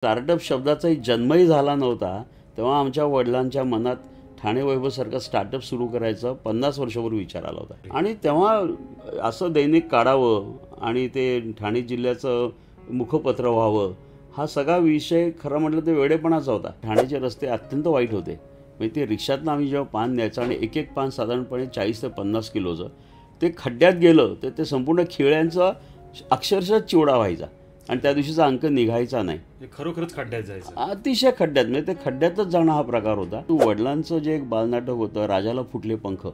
Startup शब्दाचाही जन्मही झाला नव्हता तेव्हा आमच्या वडिलांच्या मनात ठाणे वैभवसारखं स्टार्टअप सुरू करायचं 50 वर्षापूर्वी विचार आला होता. आणि तेव्हा असं दैनिक काढावं आणि ते ठाणे जिल्ह्याचं मुखपत्र व्हावं हा सगळा विषय खरं म्हटलं तर वेडेपणाचा होता. ठाण्याचे रस्ते अत्यंत वाईट होते. म्हणजे ते रिक्षातनं आम्ही जेव्हा पान न्यायचं आणि एक एक पान साधारणपणे 40 ते 50 किलोचं ते खड्ड्यात गेलं तर ते संपूर्ण खिळ्यांचा अक्षरशः चिवडा व्हायचा आणि त्या दिवशीचा अंक निघायचा नाही. खरोखरच खड्ड्यात जायचं, अतिशय खड्ड्यात. म्हणजे ते खड्ड्यातच जाणं हा प्रकार होता. वडिलांचं जे एक बालनाटक होतं राजाला फुटले पंख,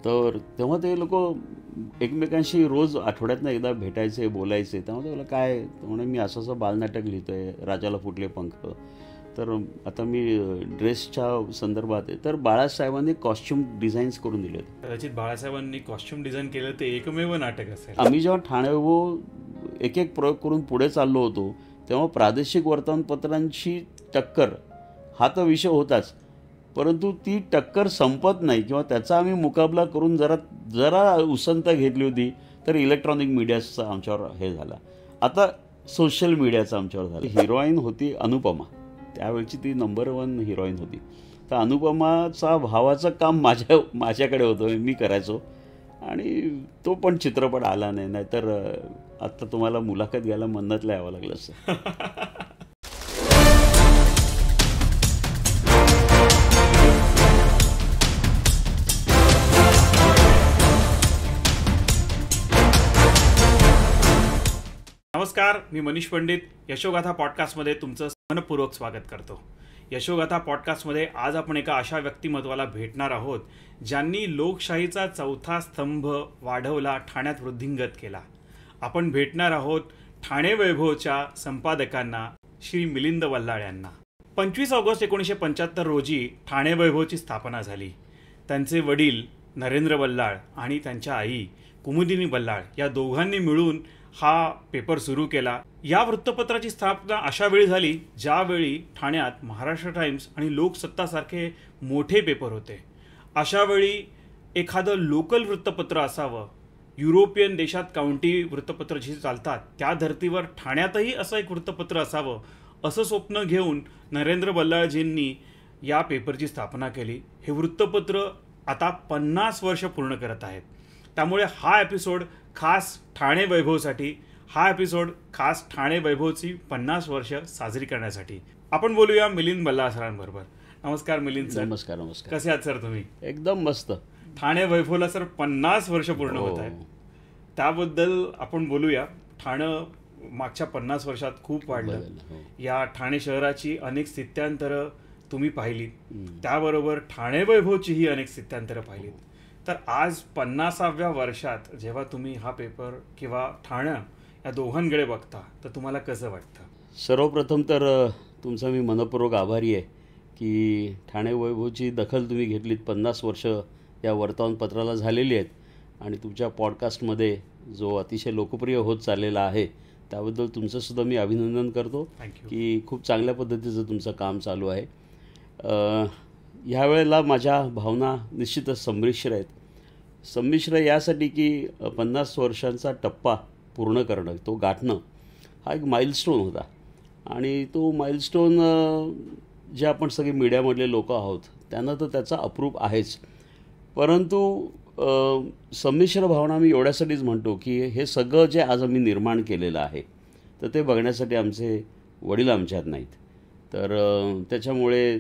तर तेव्हा ते लोक एकमेकांशी रोज आठवड्यातनं एकदा भेटायचे बोलायचे. तेव्हा ते मला काय म्हणून मी असं बालनाटक लिहितोय राजाला फुटले पंख. तर आता मी ड्रेसच्या संदर्भात आहे तर बाळासाहेबांनी कॉस्ट्युम डिझाईन्स करून दिले होते. कदाचित बाळासाहेबांनी कॉस्ट्युम डिझाईन केलं ते एकमेव नाटक असेल. आम्ही जेव्हा ठाणे एक एक प्रयोग करून पुढे चाललो होतो तेव्हा प्रादेशिक वर्तमानपत्रांची टक्कर हा तर विषय होताच, परंतु ती टक्कर संपत नाही किंवा त्याचा आम्ही मुकाबला करून जरा उसंत घेतली होती तर इलेक्ट्रॉनिक मीडियाचा आमच्यावर हे झाला. आता सोशल मीडियाचा आमच्यावर झाला. हिरोईन होती अनुपमा, त्यावेळची ती नंबर 1 हिरोईन होती. तर अनुपमाचा भावाचं काम माझ्याकडे होतं, मी करायचो आणि तो पण चित्रपट आला नाही. नाहीतर आता तुम्हाला मुलाखत घ्यायला मन्नतला यावं लागलं असतं. नमस्कार, मी मनीष पंडित यशोगाथा पॉडकास्टमध्ये तुमचं मनपूर्वक स्वागत करतो. यशोगाथा पॉडकास्टमध्ये आज आपण एका अशा व्यक्तिमत्वाला भेटणार आहोत ज्यांनी लोकशाहीचा चौथा स्तंभ वाढवला, ठाण्यात वृद्धिंगत केला. आपण भेटणार आहोत ठाणे वैभवच्या संपादकांना, श्री मिलिंद वल्लाळ यांना. 25 ऑगस्ट 1975 रोजी ठाणे वैभवची स्थापना झाली. त्यांचे वडील नरेंद्र वल्लाळ आणि त्यांच्या आई कुमुदिनी वल्लाळ या दोघांनी मिळून हा पेपर सुरू केला. या वृत्तपत्राची स्थापना अशा वेळी झाली ज्यावेळी ठाण्यात महाराष्ट्र टाइम्स आणि लोकसत्तासारखे मोठे पेपर होते. अशा वेळी एखादं लोकल वृत्तपत्र असावं. युरोपियन देशात काउंटी वृत्तपत्र जी चालतात त्या धर्तीवर ठाण्यातही असं एक वृत्तपत्र असावं असं स्वप्न घेऊन नरेंद्र वल्लाळजींनी या पेपरची स्थापना केली. हे वृत्तपत्र आता 50 वर्ष पूर्ण करत आहेत. त्यामुळे हा एपिसोड खास ठाणे वैभवसाठी, हा एपिसोड खास ठाणे वैभवची 50 वर्ष साजरी करण्यासाठी. आपण बोलूया मिलिंद वल्लाळ सरांबरोबर. नमस्कार मिलिंद सर. नमस्कार. नमस्कार. कसे आहात सर तुम्ही? एकदम मस्त. ठाणे वैभवला सर 50 वर्ष पूर्ण होत आहेत, त्याबद्दल आपण बोलूया. ठाणं मागच्या 50 वर्षात खूप वाढलं. या ठाणे शहराची अनेक स्थित्यांतरं तुम्ही पाहिली, त्याबरोबर ठाणे वैभवचीही अनेक स्थित्यांतरं पाहिलीत. तर आज 50व्या वर्षात जेव्हा तुम्ही हा पेपर किंवा ठाणं या दोघांकडे बघता तर तुम्हाला कसं वाटतं? सर्वप्रथम तर तुमचा मी मनपूर्वक आभारी आहे की ठाणे वैभवची दखल तुम्ही घेतलीत. 50 वर्ष या वर्तमानपत्राला झालेली आहेत आणि तुमच्या पॉडकास्टमध्ये जो अतिशय लोकप्रिय होत चाललेला आहे त्याबद्दल तुमचंसुद्धा मी अभिनंदन करतो की खूप चांगल्या पद्धतीचं तुमचं काम चालू आहे. ह्यावेळेला माझ्या भावना निश्चितच संमिश्र आहेत. संमिश्र यासाठी की 50 वर्षांचा टप्पा पूर्ण करणं, तो गाठणं हा एक माइलस्टोन होता आणि तो माइलस्टोन जे आपण सगळे मीडियामधले लोक आहोत त्यांना तर त्याचा अप्रूप आहेच, परंतु संमिश्र भावना मी एवढ्यासाठीच म्हणतो की हे सगळं जे आज आम्ही निर्माण केलेलं आहे तर ते बघण्यासाठी आमचे वडील आमच्यात नाहीत. तर त्याच्यामुळे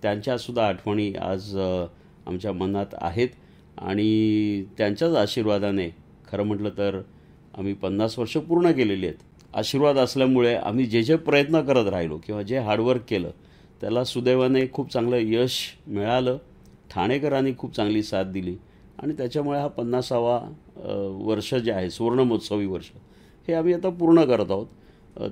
त्यांच्यासुद्धा आठवणी आज आमच्या मनात आहेत आणि त्यांच्याच आशीर्वादाने खरं म्हटलं तर आम्ही 50 वर्ष पूर्ण केलेली आहेत. आशीर्वाद असल्यामुळे आम्ही जे जे प्रयत्न करत राहिलो किंवा जे हार्डवर्क केलं त्याला सुदैवाने खूप चांगलं यश मिळालं. ठाणेकरांनी खूप चांगली साथ दिली आणि त्याच्यामुळे हा 50वा वर्ष जे आहे सुवर्णमहोत्सवी वर्ष हे आम्ही आता पूर्ण करत आहोत.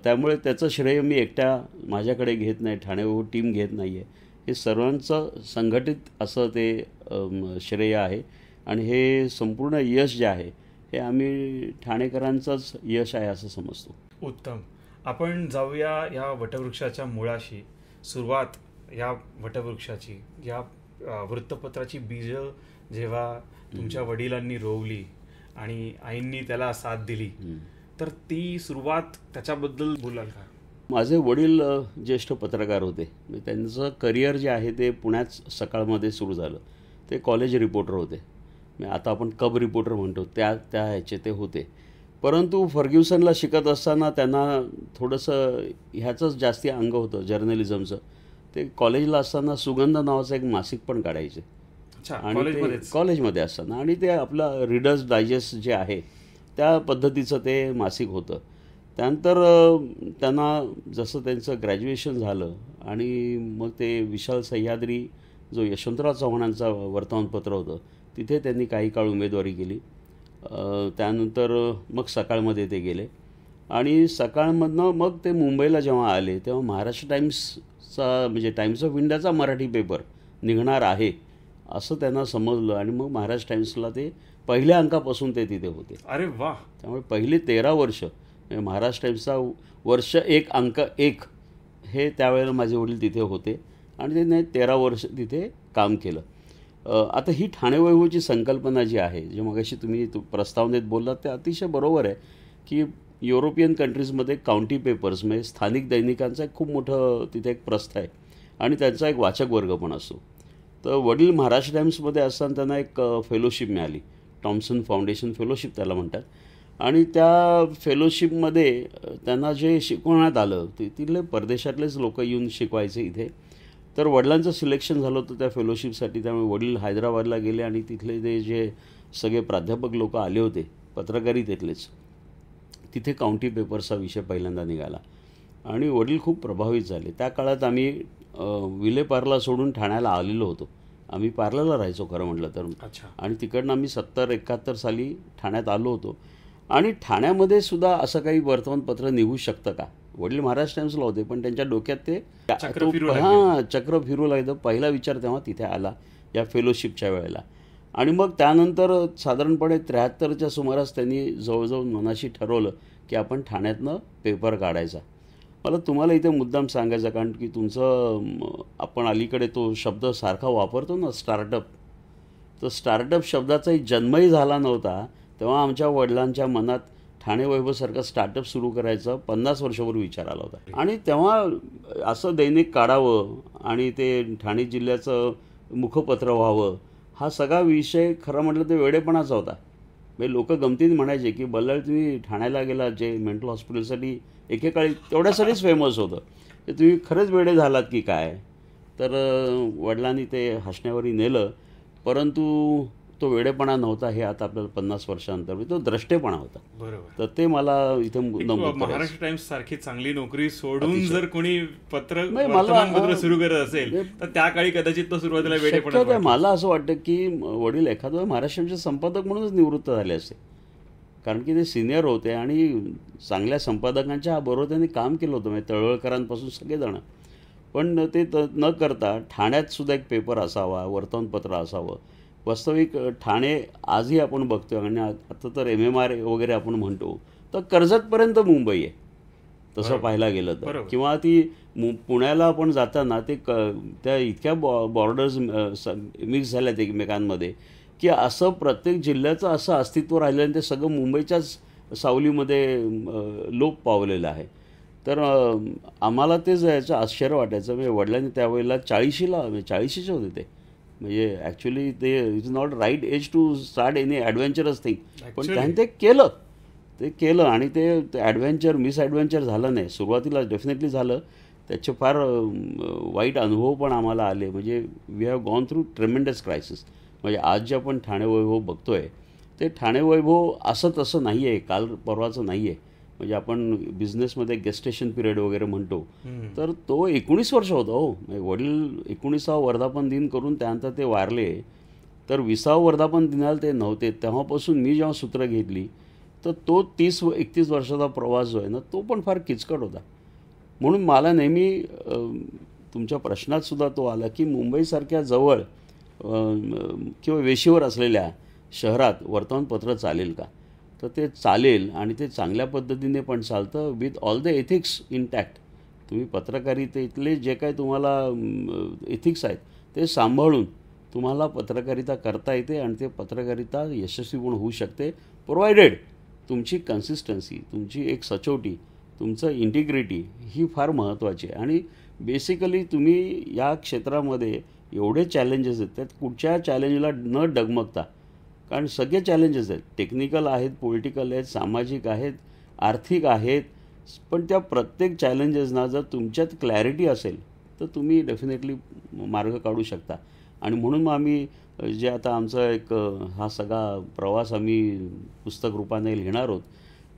त्यामुळे त्याचं श्रेय मी एकट्या माझ्याकडे घेत नाही, ठाणे टीम घेत नाही आहे. हे सर्वांचं संघटित असं ते श्रेय आहे आणि हे संपूर्ण यश जे आहे हे आम्ही ठाणेकरांचंच यश आहे असं समजतो. उत्तम. आपण जाऊया या वटवृक्षाच्या मुळाशी. सुरुवात या वटवृक्षाची, या वृत्तपत्राची बीज जेव्हा तुमच्या वडिलांनी रोवली आणि आईंनी त्याला साथ दिली तर ती सुरुवात त्याच्याबद्दल बोलाल का? माझे वडील ज्येष्ठ पत्रकार होते. त्यांचं करिअर जे आहे ते पुण्यात सकाळमध्ये सुरू झालं. ते कॉलेज रिपोर्टर होते. आता आपण कब रिपोर्टर म्हणतो त्या ह्याचे ते होते. परंतु फर्ग्युसनला शिकत असताना त्यांना थोडंसं ह्याचंच जास्ती अंग होतं जर्नलिझमचं. ते कॉलेजला असताना सुगंध नावाचं एक मासिक पण काढायचे आणि ते कॉलेजमध्ये असताना, आणि ते आपलं रीडर्स डायजेस्ट जे आहे त्या पद्धतीचं ते मासिक होतं. त्यानंतर त्यांना जसं त्यांचं ग्रॅज्युएशन झालं आणि मग ते विशाल सह्याद्री जो यशवंतराव चव्हाणांचा वर्तमानपत्र होतं तिथे त्यांनी काही काळ उमेदवारी केली. त्यानंतर मग सकाळमध्ये ते गेले आणि सकाळमधनं मग ते मुंबईला जेव्हा आले तेव्हा महाराष्ट्र टाइम्सचा म्हणजे टाइम्स ऑफ इंडियाचा मराठी पेपर निघणार आहे असं त्यांना समजलं आणि मग महाराष्ट्र टाइम्सला ते पहिल्या अंकापासून ते तिथे होते. अरे वा. त्यामुळे पहिली 13 वर्ष महाराष्ट्र टाइम्सचा वर्ष 1 अंक 1 हे त्यावेळेला माझे वडील तिथे होते आणि त्यांनी 13 वर्ष तिथे काम केलं. आता ही ठाणे वैभवची संकल्पना जी आहे, जे मगाशी तुम्ही प्रस्तावनेत बोललात ते अतिशय बरोबर आहे की युरोपियन कंट्रीजमध्ये काउंटी पेपर्स म्हणजे स्थानिक दैनिकांचं एक खूप मोठं तिथे एक प्रस्थ आहे आणि त्यांचा एक वाचक वर्ग पण असतो. तर वडील महाराष्ट्र टाइम्समध्ये असताना त्यांना एक फेलोशिप मिळाली, टॉम्सन फाउंडेशन फेलोशिप त्याला म्हणतात. आणि त्या फेलोशिपमध्ये त्यांना जे शिकवण्यात आलं ते तिथले परदेशातलेच लोक येऊन शिकवायचे इथे. तर वडिलांचं सिलेक्शन झालं होतं त्या फेलोशिपसाठी. त्यामुळे वडील हैदराबादला गेले आणि तिथले ते जे सगळे प्राध्यापक लोक आले होते पत्रकारितेतलेच, तिथे काउंटी पेपर्सचा विषय पहिल्यांदा निघाला आणि वडील खूप प्रभावित झाले. त्या काळात आम्ही विलेपार्ला सोडून ठाण्याला आलेलो होतो. आम्ही पार्ल्याला राहायचो खरं म्हटलं तर. आणि तिकडनं आम्ही 70-71 साली ठाण्यात आलो होतो. आणि ठाण्यामध्ये सुद्धा असं काही वर्तमानपत्र निघू शकतं का? वडील महाराष्ट्र टाइम्सला होते पण त्यांच्या डोक्यात ते चक्र फिरू लागलं. पहिला विचार तेव्हा तिथे आला या फेलोशिपच्या वेळेला. आणि मग त्यानंतर साधारणपणे 73च्या सुमारास त्यांनी जवळजवळ मनाशी ठरवलं की आपण ठाण्यातनं पेपर काढायचा. मला तुम्हाला इथे मुद्दाम सांगायचं कारण की तुमचं आपण अलीकडे तो शब्द सारखा वापरतो ना स्टार्टअप, तर स्टार्टअप शब्दाचाही जन्मही झाला नव्हता तेव्हा आमच्या वडिलांच्या मनात ठाणे वैभवसारखं स्टार्टअप सुरू करायचं 50 वर्षापूर्वी विचार आला होता. आणि तेव्हा असं दैनिक काढावं आणि ते ठाणे जिल्ह्याचं मुखपत्र व्हावं हा सगळा विषय खरं म्हटलं तर वेडेपणाचा होता. म्हणजे लोक गमतीने म्हणायचे की बल्लाळ तुम्ही ठाण्याला गेला जे मेंटल हॉस्पिटलसाठी एकेकाळी तेवढ्यासाठीच फेमस होतं, ते तुम्ही खरंच वेडे झालात की काय. तर वडिलांनी ते हसण्यावरी नेलं, परंतु तो वेडेपणा नव्हता हे आता आपल्याला 50 वर्षांनंतर तो द्रष्टेपणा होता. बरोबर. तर ते मला इथे महाराष्ट्र टाइम्स सारखी चांगली नोकरी सोडून जर कोणी पत्र सुरू करत असेल तर त्या काळी कदाचित तो सुरुवातीला वेडेपणा. मला असं वाटतं की वडील एखादा महाराष्ट्राचे संपादक म्हणूनच निवृत्त झाले असते, कारण की ते सिनियर होते आणि चांगल्या संपादकांच्या बरोबर त्यांनी काम केलं होतं. म्हणजे तळवळकरांपासून सगळेजण. पण ते न करता ठाण्यात सुद्धा एक पेपर असावा, वर्तमानपत्र असावं. वास्तविक ठाणे आजही आपण बघतो आणि आता तर MMR वगैरे आपण म्हणतो तर कर्जतपर्यंत मुंबई आहे तसं पाहायला गेलं तर. किंवा ती पुण्याला आपण जाताना ते त्या इतक्या बॉर्डर्स मिक्स झाल्यात एकमेकांमध्ये की असं प्रत्येक जिल्ह्याचं असं अस्तित्व राहिलं आणि ते सगळं मुंबईच्याच सावलीमध्ये लोप पावलेलं आहे. तर आम्हाला ते याचं आश्चर्य वाटायचं. म्हणजे वडिलांनी त्यावेळेला 40शीचे होते ते. म्हणजे ॲक्च्युली ते is not right as to start any adventurous thing. पण त्यांनी ते केलं आणि ते मिसॲडव्हेंचर झालं नाही. सुरुवातीला डेफिनेटली झालं, त्याचे फार वाईट अनुभव पण आम्हाला आले. म्हणजे we have gone through tremendous crisis. म्हणजे आज जे आपण ठाणे वैभव बघतोय ते ठाणे वैभव असं तसं नाही आहे, काल परवाचं नाही आहे. म्हणजे आपण बिझनेसमध्ये गेस्टेशन पिरियड वगैरे म्हणतो तर तो 19 वर्ष होता हो. वडील 19वा वर्धापन दिन करून त्यानंतर ते वारले. तर 20वा वर्धापन दिनाला ते नव्हते. तेव्हापासून मी जेव्हा सूत्र घेतली तर तो 30-31 वर्षाचा प्रवास जो आहे ना तो पण फार किचकट होता. म्हणून मला नेहमी तुमच्या प्रश्नात सुद्धा तो आला की मुंबईसारख्या जवळ किंवा वेशीवर असलेल्या शहरात वर्तमानपत्र चालेल का? तर ते चालेल आणि ते चांगल्या पद्धतीने पण चालतं with all the ethics intact. तुम्ही पत्रकारितेतले जे काही तुम्हाला एथिक्स आहेत ते सांभाळून तुम्हाला पत्रकारिता करता येते आणि ते पत्रकारिता यशस्वी पण होऊ शकते प्रोव्हायडेड तुमची कन्सिस्टन्सी, तुमची एक सचोटी, तुमचं इंटिग्रिटी ही फार महत्त्वाची आहे. आणि बेसिकली तुम्ही या क्षेत्रामध्ये एवढे चॅलेंजेस आहेत, त्यात कुठच्या चॅलेंजला न डगमगता, कारण सगळे चॅलेंजेस आहेत, टेक्निकल आहेत, पॉलिटिकल आहेत, सामाजिक आहेत, आर्थिक आहेत, पण त्या प्रत्येक चॅलेंजेसना जर तुमच्यात क्लॅरिटी असेल तर तुम्ही डेफिनेटली मार्ग काढू शकता. आणि म्हणून मग आम्ही जे आता आमचा एक हा सगळा प्रवास आम्ही पुस्तक रूपाने लिहिणार आहोत,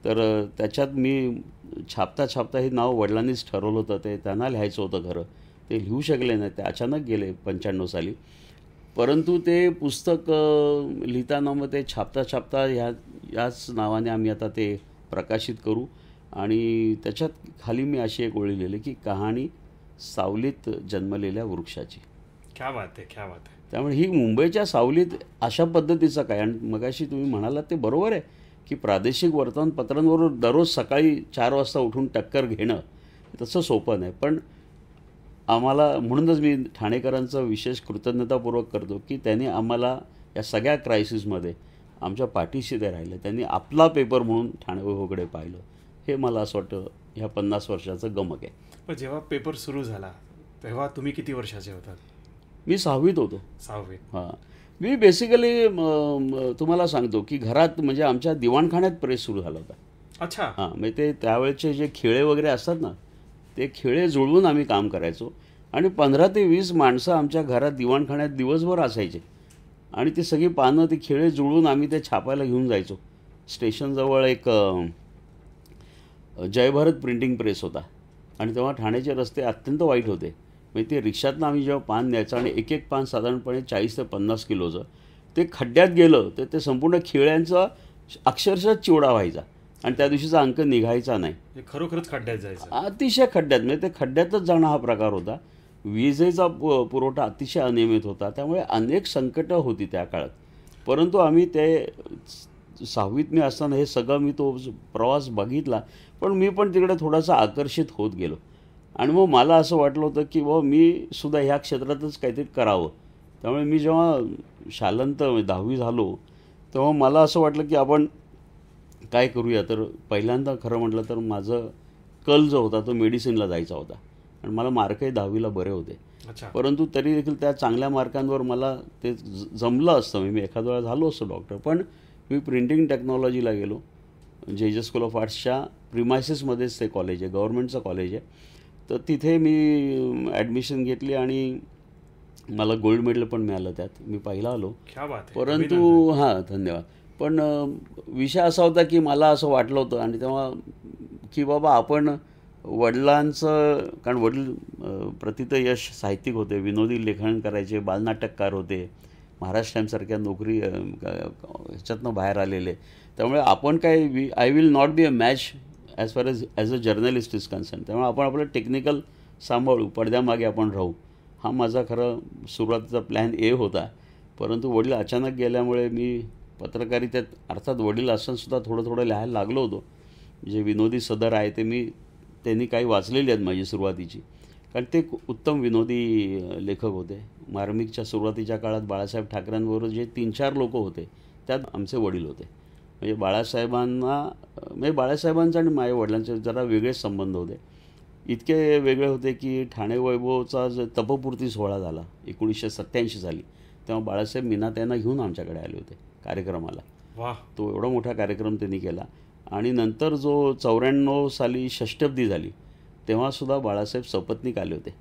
तर त्याच्यात मी छापता हे नाव वडिलांनीच ठरवलं होतं. ते त्यांना लिहायचं होतं खरं, ते लिहू शकले नाही, ते अचानक गेले 95 साली. परंतु ते पुस्तक लिहिताना मग ते छापता याच नावाने आम्ही आता ते प्रकाशित करू. आणि त्याच्यात खाली मी अशी एक ओळी लिहिली की कहाणी सावलीत जन्मलेल्या वृक्षाची. क्या बात आहे, क्या बात आहे. त्यामुळे ही मुंबईच्या सावलीत अशा पद्धतीचं काय. आणि मगाशी तुम्ही म्हणालात ते बरोबर आहे की प्रादेशिक वर्तमानपत्रांवर दररोज सकाळी 4 वाजता उठून टक्कर घेणं तसं सोपं नाही. पण आम्हाला, म्हणूनच मी ठाणेकरांचं विशेष कृतज्ञतापूर्वक करतो की त्यांनी आम्हाला या सगळ्या क्रायसिसमध्ये आमच्या पाठीशी ते राहिले. त्यांनी आपला पेपर म्हणून ठाणे वैभवकडे पाहिलं. हे मला असं वाटतं ह्या 50 वर्षाचं गमक आहे. पण जेव्हा पेपर सुरू झाला तेव्हा तुम्ही किती वर्षाचे होतात? मी 6वीत होतो. 6वी. हां, मी बेसिकली तुम्हाला सांगतो की घरात, म्हणजे आमच्या दिवाणखान्यात प्रेस सुरू झाला होता. अच्छा. हां, म्हणजे ते त्यावेळेचे जे खिळे वगैरे असतात ना, ते खिळे जुळवून आम्ही काम करायचो. आणि 15 ते 20 माणसं आमच्या घरात दिवाणखान्यात दिवसभर असायचे. आणि ती सगळी पानं, ती खिळे जुळवून आम्ही ते छापायला घेऊन जायचो. स्टेशनजवळ एक जयभारत प्रिंटिंग प्रेस होता. आणि तेव्हा ठाण्याचे रस्ते अत्यंत वाईट होते. म्हणजे ते रिक्षातनं आम्ही जेव्हा पान न्यायचं, आणि एक पान साधारणपणे 40 ते 50 किलोचं, ते खड्ड्यात गेलं तर ते संपूर्ण खिळ्यांचा अक्षरशः चिवडा व्हायचा. आणि त्या दिवशीचा अंक निघायचा नाही. खरोखरच खड्ड्यात जायचं, अतिशय खड्ड्यात. म्हणजे ते खड्ड्यातच जाणं हा प्रकार होता. विजेचा पुरवठा अतिशय अनियमित होता. त्यामुळे अनेक संकटं होती त्या काळात. परंतु आम्ही ते 6वीत मी असताना हे सगळं मी तो प्रवास बघितला. पण मी पण तिकडे थोडासा आकर्षित होत गेलो. आणि मग मला असं वाटलं होतं की मी सुद्धा ह्या क्षेत्रातच काहीतरी करावं. त्यामुळे मी जेव्हा शालांत 10वी झालो तेव्हा मला असं वाटलं की आपण काय करूया. तर पहिल्यांदा खरं म्हटलं तर माझं कल जो होता तो मेडिसिनला जायचा होता. आणि मला मार्कही 10वीला बरे होते. परंतु तरी देखील त्या चांगल्या मार्कांवर मला ते जमलं असतं. मी एखाद्या वेळा झालो असतो डॉक्टर. पण मी प्रिंटिंग टेक्नॉलॉजीला गेलो. जे स्कूल ऑफ आर्ट्सच्या प्रिमायसेसमध्येच ते कॉलेज आहे, गव्हर्नमेंटचं कॉलेज आहे. तर तिथे मी ॲडमिशन घेतली आणि मला गोल्ड मेडल पण मिळालं त्यात. मी पहिला आलो. परंतु हां, धन्यवाद. पण विषय असा होता की मला असं वाटलं होतं आणि तेव्हा की बाबा आपण वडिलांचं, कारण वडील प्रथितयश साहित्यिक होते, विनोदी लेखन करायचे, बालनाटककार होते, महाराष्ट्र टाईम्ससारख्या नोकरी ह्याच्यातनं बाहेर आलेले. त्यामुळे आपण काय, I will not be a match as far as a journalist is concern. त्यामुळे आपण आपलं टेक्निकल सांभाळू, पडद्यामागे आपण राहू, हा माझा खरं सुरुवातीचा प्लॅन ए होता. परंतु वडील अचानक गेल्यामुळे मी पत्रकारितेत, अर्थात वडील असतानासुद्धा थोडं लिहायला लागलो होतो. जे विनोदी सदर आहे ते त्यांनी काही वाचलेली आहेत माझी सुरुवातीची, कारण ते उत्तम विनोदी लेखक होते. मार्मिकच्या सुरुवातीच्या काळात बाळासाहेब ठाकरेंबरोबर जे 3-4 लोक होते त्यात आमचे वडील होते. म्हणजे बाळासाहेबांचा आणि माझ्या वडिलांचे जरा वेगळेच संबंध होते. इतके वेगळे होते की ठाणे वैभवचा जो तपपूर्ती सोहळा झाला 1987 साली, तेव्हा बाळासाहेब मीनाताईंना घेऊन आमच्याकडे आले होते कार्यक्रमाला. वाह, तो एवढा मोठा कार्यक्रम त्यांनी केला. आणि नंतर जो 94 साली षष्टब्दी झाली तेव्हासुद्धा बाळासाहेब सपत्नीक आले होते.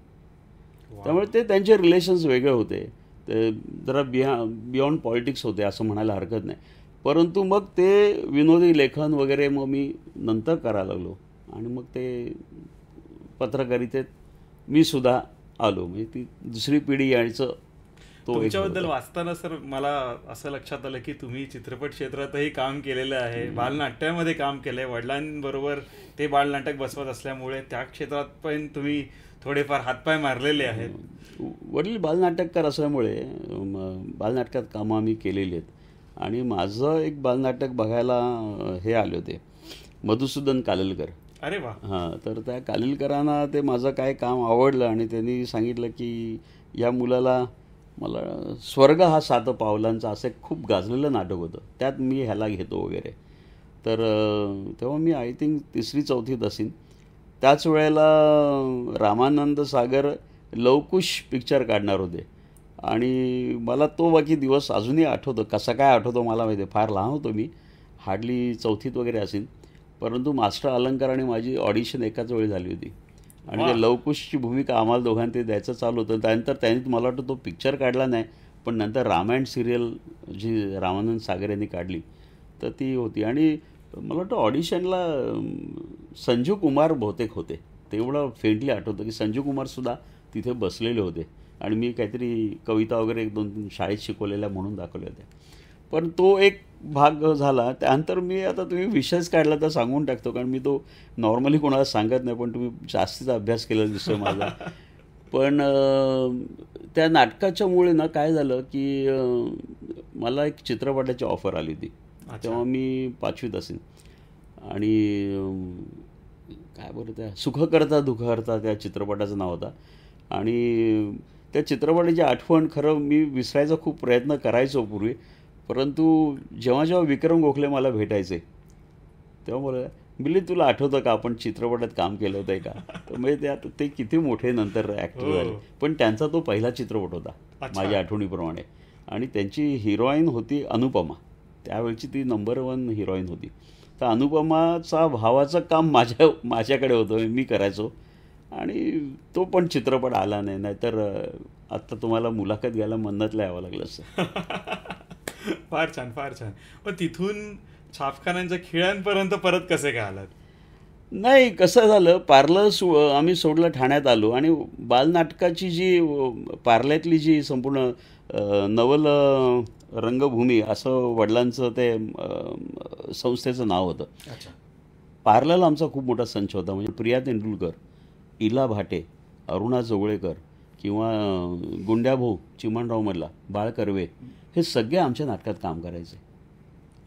त्यामुळे ते त्यांचे रिलेशन्स वेगळे होते. ते जरा बियॉन्ड पॉलिटिक्स होते असं म्हणायला हरकत नाही. परंतु मग ते विनोदी लेखन वगैरे मग मी नंतर करायला लागलो. आणि मग ते पत्रकारितेत मी सुद्धा आलो. म्हणजे ती दुसरी पिढी यायचं. तुमच्याबद्दल वाचताना सर मला असं लक्षात आलं की तुम्ही चित्रपट क्षेत्रातही काम केलेलं आहे, बालनाट्यामध्ये काम केलं आहे. वडिलांबरोबर ते बालनाटक बसवत असल्यामुळे त्या क्षेत्रात पण तुम्ही थोडेफार हातपाय मारलेले आहेत. वडील बालनाटककार असल्यामुळे बालनाटकात कामं आम्ही केलेली आहेत. आणि माझं एक बालनाटक बघायला हे आले होते, मधुसूदन कालेलकर. अरे वा. हां, तर त्या कालेलकरांना ते माझं काय काम आवडलं आणि त्यांनी सांगितलं की या मुलाला, मला स्वर्ग हा 7 पावलांचा असं एक खूप गाजलेलं नाटक होतं, त्यात मी ह्याला घेतो वगैरे. तर तेव्हा मी आय थिंक 3री-4थीत असेन. त्याच वेळेला रामानंद सागर लवकुश पिक्चर काढणार होते आणि मला तो बाकी दिवस अजूनही आठवतो. कसा काय आठवतो मला माहिती आहे, फार लहान होतो मी, हार्डली चौथीत वगैरे असेल. परंतु मास्टर अलंकार आणि माझी ऑडिशन एकाच वेळी झाली होती आणि ते लवकुशची भूमिका आम्हाला दोघांना ते द्यायचं चालू होतं. त्यानंतर त्यांनी मला वाटतं तो पिक्चर काढला नाही, पण नंतर रामायण सिरियल जी रामानंद सागर यांनी काढली तर ती होती. आणि मला वाटतं ऑडिशनला संजू कुमार बहुतेक होते, तेवढं फेंटली आठवतं की संजू कुमारसुद्धा तिथे बसलेले होते आणि मी काहीतरी कविता वगैरे 1-2 शाळेत शिकवलेल्या म्हणून दाखवल्या होत्या. पण तो एक भाग झाला. त्यानंतर मी आता तुम्ही विषयच काढला तर सांगून टाकतो, कारण मी तो नॉर्मली कोणाला सांगत नाही, पण तुम्ही जास्तीचा अभ्यास केला दिसतो माझा. पण त्या नाटकाच्यामुळे ना काय झालं की मला एक चित्रपटाची ऑफर आली होती. तेव्हा मी 5वीत असेल आणि काय बरं त्या सुखकर्ता दुःखहर्ता त्या चित्रपटाचं नाव होता. आणि त्या चित्रपटाची आठवण खरं मी विसरायचा खूप प्रयत्न करायचो पूर्वी, परंतु जेव्हा जेव्हा विक्रम गोखले मला भेटायचे तेव्हा मला बिल्ली तुला आठवतं का आपण चित्रपटात काम केलं होतं का. तर म्हणजे ते आता ते किती मोठे नंतर ॲक्टर झाले, पण त्यांचा तो पहिला चित्रपट होता माझ्या आठवणीप्रमाणे. आणि त्यांची हिरोईन होती अनुपमा, त्यावेळची ती नंबर 1 हिरोईन होती. तर अनुपमाचा भावाचं काम माझ्याकडे होतं, मी करायचो. आणि तो पण चित्रपट आला नाही, नाहीतर आत्ता तुम्हाला मुलाखत घ्यायला मन्नतला यावं लागलं असतं. फार छान, फार छान. मग तिथून छापखान्यांच्या खिळ्यांपर्यंत परत कसे काय आलात? नाही, कसं झालं, पार्लं आम्ही सोडलं, ठाण्यात आलो आणि बालनाटकाची जी पार्ल्यातली जी संपूर्ण नवल रंगभूमी असं वडिलांचं ते संस्थेचं नाव होतं. पार्ल्याला आमचा खूप मोठा संच होता. म्हणजे प्रिया तेंडुलकर, इला भाटे, अरुणा जोगळेकर किंवा गुंड्याभाऊ चिमणराव मल्ला, बाळ कर्वे, हे सगळे आमच्या नाटकात काम करायचे.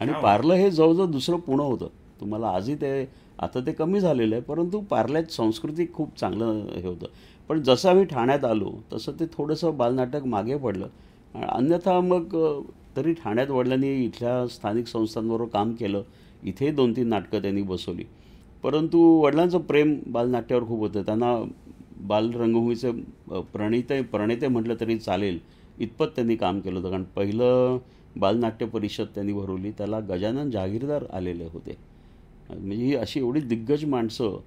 आणि पार्लं हे जवळजवळ दुसरं पुणं होतं. तुम्हाला आजही ते, आता ते कमी झालेलं आहे, परंतु पार्ल्यात संस्कृती खूप चांगलं हे होतं. पण जसं आम्ही ठाण्यात आलो तसं ते थोडंसं बालनाटक मागे पडलं. अन्यथा मग तरी ठाण्यात वडिलांनी इथल्या स्थानिक संस्थांबरोबर काम केलं. इथे 2-3 नाटकं त्यांनी बसवली. परंतु वडिलांचं प्रेम बालनाट्यावर खूप होतं. त्यांना बालरंगभूमीचे प्रणेते म्हटलं तरी चालेल इतपत त्यांनी काम केलं होतं. कारण पहिलं बालनाट्य परिषद त्यांनी भरवली, त्याला गजानन जहागीरदार आलेले होते. म्हणजे ही अशी एवढी दिग्गज माणसं,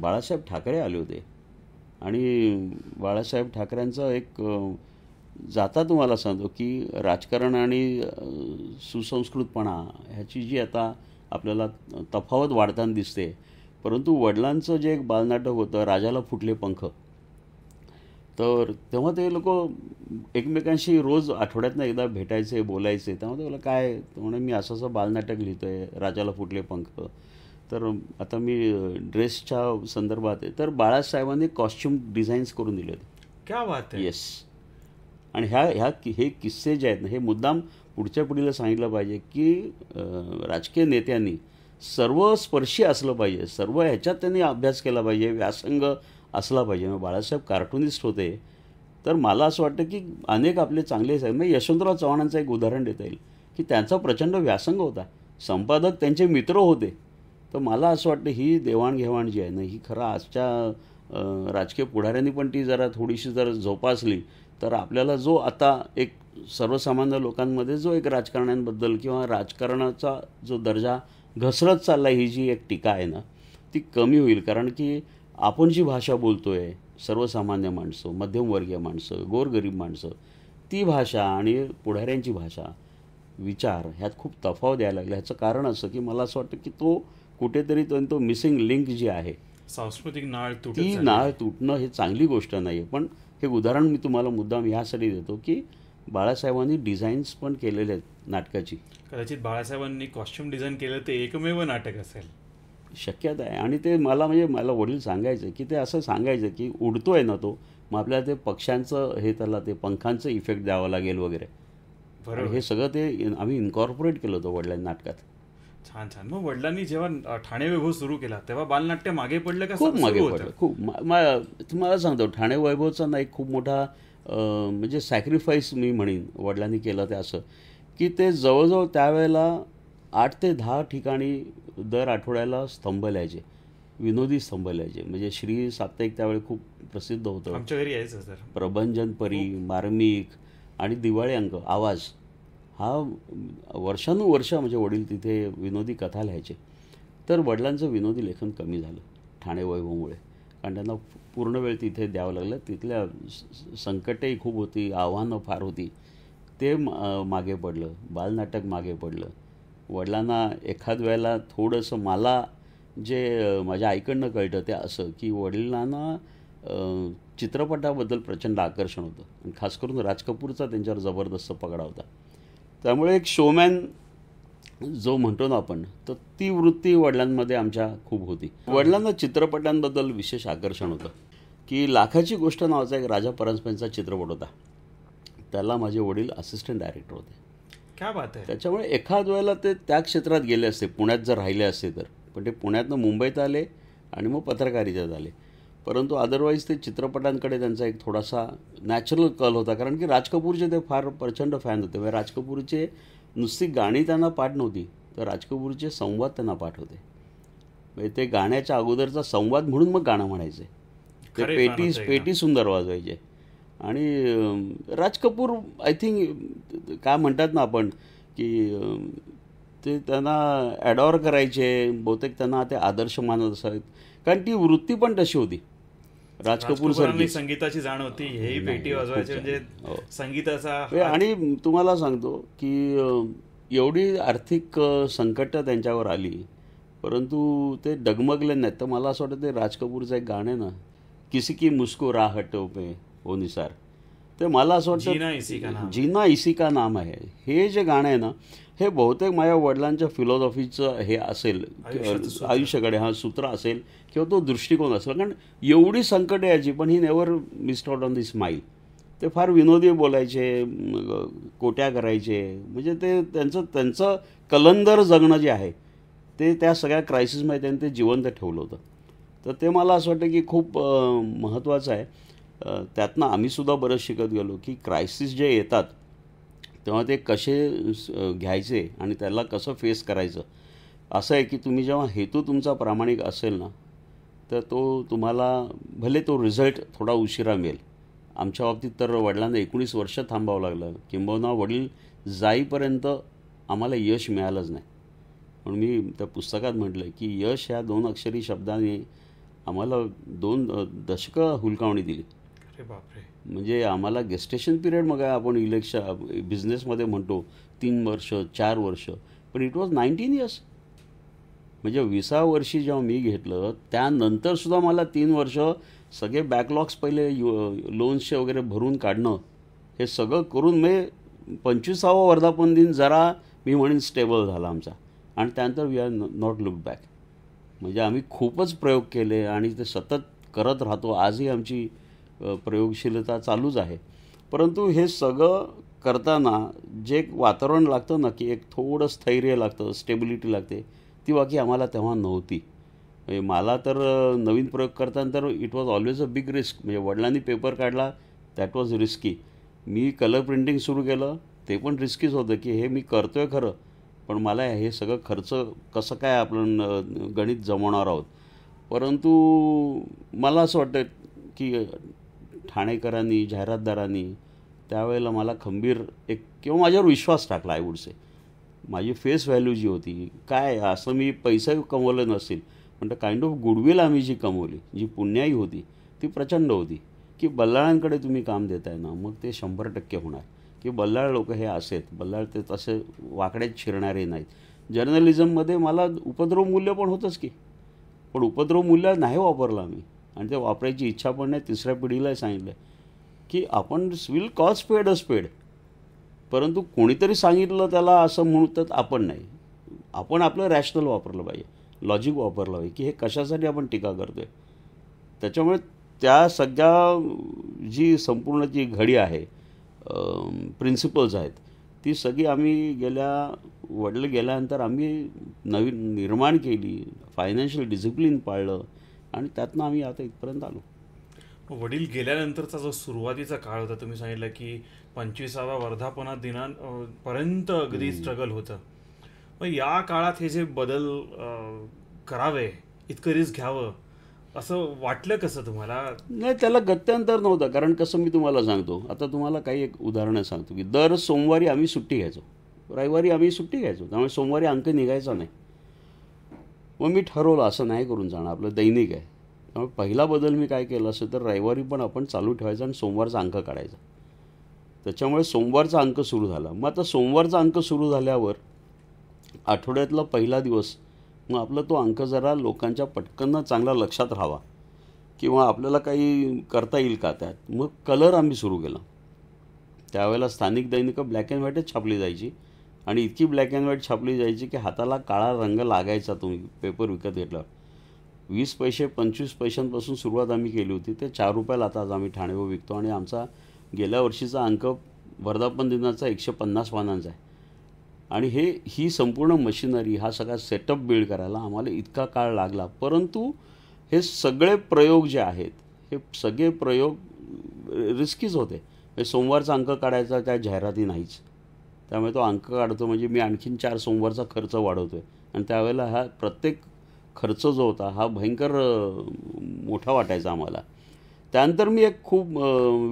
बाळासाहेब ठाकरे आले होते. आणि बाळासाहेब ठाकरेंचा एक जाता तुम्हाला सांगतो की राजकारण आणि सुसंस्कृतपणा ह्याची जी आता आपल्याला तफावत वाढताना दिसते, परंतु वडिलांचं जे एक बालनाटक होतं राजाला फुटले पंख, तर तेव्हा ते लोक एकमेकांशी रोज आठवड्यातनं एकदा भेटायचे, बोलायचे. तेव्हा ते मला काय म्हणून मी असं बालनाटक लिहितो आहे राजाला फुटले पंख, तर आता मी ड्रेसच्या संदर्भात आहे. तर बाळासाहेबांनी कॉस्च्युम डिझाईन्स करून दिले होते. क्या बात आहे. येस. आणि हे किस्से जे आहेत ना, हे मुद्दाम पुढच्या पिढीला सांगितलं पाहिजे की राजकीय नेत्यांनी सर्वस्पर्शी असलं पाहिजे, सर्व ह्याच्यात त्यांनी अभ्यास केला पाहिजे, व्यासंग असला पाहिजे. मग बाळासाहेब कार्टुनिस्ट होते, तर मला असं वाटतं की अनेक आपले चांगले साहेब, म्हणजे यशवंतराव चव्हाणांचं एक उदाहरण देता येईल की त्यांचा प्रचंड व्यासंग होता, संपादक त्यांचे मित्र होते. तर मला असं वाटतं ही देवाणघेवाण जी आहे ना, ही खरं आजच्या राजकीय पुढाऱ्यांनी पण ती जरा थोडीशी जर जोपासली तर आपल्याला जो आता एक सर्वसामान्य लोकांमध्ये जो एक राजकारण्यांबद्दल किंवा राजकारणाचा जो दर्जा घसरत चालला, ही जी एक टीका आहे ना, ती कमी होईल. कारण की आपण जी भाषा बोलतो आहे, सर्वसामान्य माणसं, मध्यमवर्गीय माणसं, गोरगरीब माणसं, ती भाषा आणि पुढाऱ्यांची भाषा, विचार ह्यात खूप तफावत द्यायला लागला. ह्याचं कारण असं की मला असं वाटतं की तो कुठेतरी तो मिसिंग लिंक जी आहे, सांस्कृतिक नाळ, ती नाळ तुटणं हे चांगली गोष्ट नाही आहे. पण हे उदाहरण मी तुम्हाला मुद्दाम ह्यासाठी देतो की बाळासाहेबांनी डिझाईन्स पण केलेले आहेत नाटकाची. कदाचित बाळासाहेबांनी कॉस्ट्युम डिझाईन केलं ते एकमेव नाटक असेल, शक्यता आहे. आणि ते मला वडील सांगायचे की ते असं सांगायचं की उडतोय ना तो, मग आपल्याला ते पक्ष्यांचं हे त्याला ते पंखांचं इफेक्ट द्यावं लागेल वगैरे. बरोबर. हे सगळं ते आम्ही इन्कॉर्पोरेट केलं होतं वडिलांनी नाटकात. छान छान. मग वडिलांनी जेव्हा ठाणे वैभव सुरू केला तेव्हा बालनाट्य मागे पडलं का? खूप मागे पडलं, खूप. तुम्हाला सांगतो, ठाणे वैभवचा ना एक खूप मोठा म्हणजे सॅक्रिफाईस मी म्हणेन वडिलांनी केलं ते असं की ते जवळजवळ त्यावेळेला 8 ते 10 ठिकाणी दर आठवड्याला स्तंभ लिहायचे. विनोदी स्तंभ लिहायचे. म्हणजे श्री साप्ताहिक त्यावेळी खूप प्रसिद्ध होतं. आमच्या घरी यायचं सर. प्रभंजन परी, मार्मिक आणि दिवाळी अंक, आवाज, हा वर्षानुवर्ष म्हणजे वडील तिथे विनोदी कथा लिहायचे. तर वडिलांचं विनोदी लेखन कमी झालं ठाणे वैभवमुळे, कारण त्यांना पूर्ण वेळ तिथे द्यावं लागलं. तिथल्या संकटही खूप होती, आव्हानं फार होती, ते मागे पडलं. बालनाटक मागे पडलं. वडिलांना एखाद वेळेला थोडंसं मला जे माझ्या आईकडनं कळतं ते असं की वडिलांना चित्रपटाबद्दल प्रचंड आकर्षण होतं, आणि खास करून राज कपूरचा त्यांच्यावर जबरदस्त पगडा होता. त्यामुळे एक शोमॅन जो म्हणतो ना आपण, तर ती वृत्ती वडिलांमध्ये आमच्या खूप होती. वडिलांना चित्रपटांबद्दल विशेष आकर्षण होतं. की लाखाची गोष्ट नावाचा एक राजा परांजपेंचा चित्रपट होता, त्याला माझे वडील असिस्टंट डायरेक्टर होते. क्या बात आहे. त्याच्यामुळे एखाद वेळेला ते त्या क्षेत्रात गेले असते, पुण्यात जर राहिले असते तर, पण ते पुण्यातनं मुंबईत आले आणि मग पत्रकारितेत आले. परंतु अदरवाईज ते चित्रपटांकडे त्यांचा एक थोडासा नॅचरल कल होता, कारण की राज कपूरचे ते फार प्रचंड फॅन होते. म्हणजे राज कपूरचे नुसती गाणी त्यांना पाठ नव्हती, तर राज कपूरचे संवाद त्यांना पाठ होते. म्हणजे ते गाण्याच्या अगोदरचा संवाद म्हणून मग गाणं म्हणायचे. ते पेटी सुंदर वाजवायचे. आणि राज कपूर आय थिंक काय म्हणतात ना आपण की ते त्यांना ॲडॉर करायचे, बहुतेक त्यांना ते आदर्श मानत असावेत, कारण ती वृत्ती पण तशी होती राज कपूर सारखी. संगीताची जाण होती, हेही पेटी वाजवायचे, म्हणजे संगीताचा. आणि तुम्हाला सांगतो की एवढी आर्थिक संकट त्यांच्यावर आली, परंतु ते डगमगले नाहीत. तर मला असं वाटतं ते राज कपूरचं एक गाणं आहे ना, किसी की मुस्कुराहट पे हो निसार, ते मला असं वाटतं जीना इसी का नाम आहे, हे जे गाणं आहे ना, हे बहुतेक माझ्या वडिलांच्या फिलॉसॉफीचं हे असेल, आयुष्याकडे हा सूत्र असेल किंवा तो दृष्टिकोन असेल. कारण एवढी संकट यायची, पण he never missed out on the smile. ते फार विनोदी बोलायचे, कोट्या करायचे, म्हणजे ते त्यांचं कलंदर जगणं जे आहे ते त्या सगळ्या क्रायसिसमध्ये त्यांनी ते जिवंत ठेवलं होतं. तर ते मला असं वाटतं की खूप महत्त्वाचं आहे. त्यातनं आम्हीसुद्धा बरंच शिकत गेलो की क्रायसिस जे येतात तेव्हा ते कसे घ्यायचे आणि त्याला कसं फेस करायचं. असं आहे की तुम्ही जेव्हा हेतू तुमचा प्रामाणिक असेल ना, तर तो तुम्हाला भले तो रिझल्ट थोडा उशिरा मिळेल. आमच्या बाबतीत तर वडिलांना 19 वर्ष थांबावं लागलं, किंबहुना वडील जाईपर्यंत आम्हाला यश मिळालंच नाही. म्हणून मी त्या पुस्तकात म्हटलं की यश ह्या 2 अक्षरी शब्दाने आम्हाला 2 दशकं हुलकावणी दिली. म्हणजे आम्हाला गेस्टेशन पिरियड मग आपण बिझनेसमध्ये म्हणतो 3 वर्ष 4 वर्ष, पण इट वॉज 19 इयर्स. म्हणजे 20व्या वर्षी जेव्हा मी घेतलं त्यानंतरसुद्धा मला 3 वर्ष सगळे बॅकलॉग्स पहिले लोन्सचे वगैरे भरून काढणं, हे सगळं करून मी 25वा वर्धापन दिन जरा मी म्हणेन स्टेबल झाला आमचा. आणि त्यानंतर we are not look back. म्हणजे आम्ही खूपच प्रयोग केले आणि ते सतत करत राहतो. आजही आमची प्रयोगशीलता चालूच आहे. परंतु हे सगळं करताना जे एक वातावरण लागतं ना, की एक थोडं स्थैर्य लागतं, स्टेबिलिटी लागते, ती बाकी आम्हाला तेव्हा नव्हती. म्हणजे मला तर नवीन प्रयोग करताना तर it was always a big risk. म्हणजे वडिलांनी पेपर काढला, that was risky. Me colour printing सुरू केलं, ते पण रिस्कीच होतं की हे मी करतो आहे खरं, पण मला हे सगळं खर्च कसं काय आपण गणित जमवणार आहोत. परंतु मला असं वाटतं की ठाणेकरांनी, जाहिरातदारांनी त्यावेळेला मला खंबीर एक किंवा माझ्यावर विश्वास टाकला. आय वुड से माझी फेस व्हॅल्यू जी होती, काय असं मी पैसा कमवलं नसेल, पण काइंड ऑफ गुडविल आम्ही जी कमवली, जी पुण्याई होती, ती प्रचंड होती. की बल्लाळांकडे तुम्ही काम देताय ना, मग ते 100% होणार. की बल्लाळ लोक हे असेत, बल्लाळ ते तसे वाकड्यात शिरणारे नाहीत. जर्नलिझममध्ये मला उपद्रव मूल्य पण होतंच की, पण उपद्रव मूल्य नाही वापरलं आम्ही, आणि ते वापरायची इच्छा पण नाही. 3ऱ्या पिढीलाही सांगितलं की आपण विल कॉल स्पेड अ स्पेड, परंतु कोणीतरी सांगितलं त्याला असं म्हणतात आपण नाही. आपण आपलं रॅशनल वापरलं पाहिजे, लॉजिक वापरलं पाहिजे की हे कशासाठी आपण टीका करतो आहे. त्याच्यामुळे त्या सगळ्या जी संपूर्ण जी घडी आहे, प्रिन्सिपल्स आहेत, ती सगळी आम्ही वडील गेल्यानंतर आम्ही नवीन निर्माण केली, फायनान्शियल डिसिप्लिन पाळलं, आणि त्यातनं आम्ही आता इथपर्यंत आलो. वडील गेल्यानंतरचा जो सुरुवातीचा काळ होता, तुम्ही सांगितलं की 25व्या वर्धापना दिनापर्यंत अगदी स्ट्रगल होतं. मग या काळात हे जे बदल करावे इतकं रिस्क घ्यावं असं वाटलं कसं तुम्हाला? नाही, त्याला गत्यंतर नव्हतं. कारण कसं मी तुम्हाला सांगतो, आता तुम्हाला काही एक उदाहरणं सांगतो की दर सोमवारी आम्ही सुट्टी घ्यायचो, रविवारी आम्ही सुट्टी घ्यायचो, त्यामुळे सोमवारी अंक निघायचा नाही. मग मी ठरवलं असं नाही करून जाणं, आपलं दैनिक आहे. त्यामुळे पहिला बदल मी काय केला असेल तर रविवारी पण आपण चालू ठेवायचा आणि सोमवारचा अंक काढायचा. त्याच्यामुळे सोमवारचा अंक सुरू झाला. मग आता सोमवारचा अंक सुरू झाल्यावर आठवड्यातला पहिला दिवस मग आपला तो अंक जरा लोकांच्या पटकन चांगला लक्षात राहावा किंवा आपल्याला काही करता येईल का त्यात. मग कलर आम्ही सुरू केला. त्यावेळेला स्थानिक दैनिकं ब्लॅक अँड व्हाईटच छापली जायची आणि इतकी ब्लॅक अँड व्हाईट छापली जायची की हाताला काळा रंग लागायचा तुम्ही पेपर विकत घेतल्यावर. 20 पैसे 25 पैशांपासून सुरुवात आम्ही केली होती, ते 4 रुपयाला आता आज आम्ही ठाणेवर विकतो. आणि आमचा गेल्या वर्षीचा अंक वर्धापन दिनाचा 150 पानांचा आहे. आणि ही संपूर्ण मशिनरी, हा सगळा सेटअप बिल्ड करायला आम्हाला इतका काळ लागला. परंतु हे सगळे प्रयोग जे आहेत, हे सगळे प्रयोग रिस्कीच होते. सोमवारचा अंक काढायचा, त्या जाहिराती नाहीच. त्यामुळे तो अंक काढतो म्हणजे मी आणखीन 4 सोमवारचा खर्च वाढवतो आहे. आणि त्यावेळेला हा प्रत्येक खर्च जो होता हा भयंकर मोठा वाटायचा आम्हाला. त्यानंतर मी एक खूप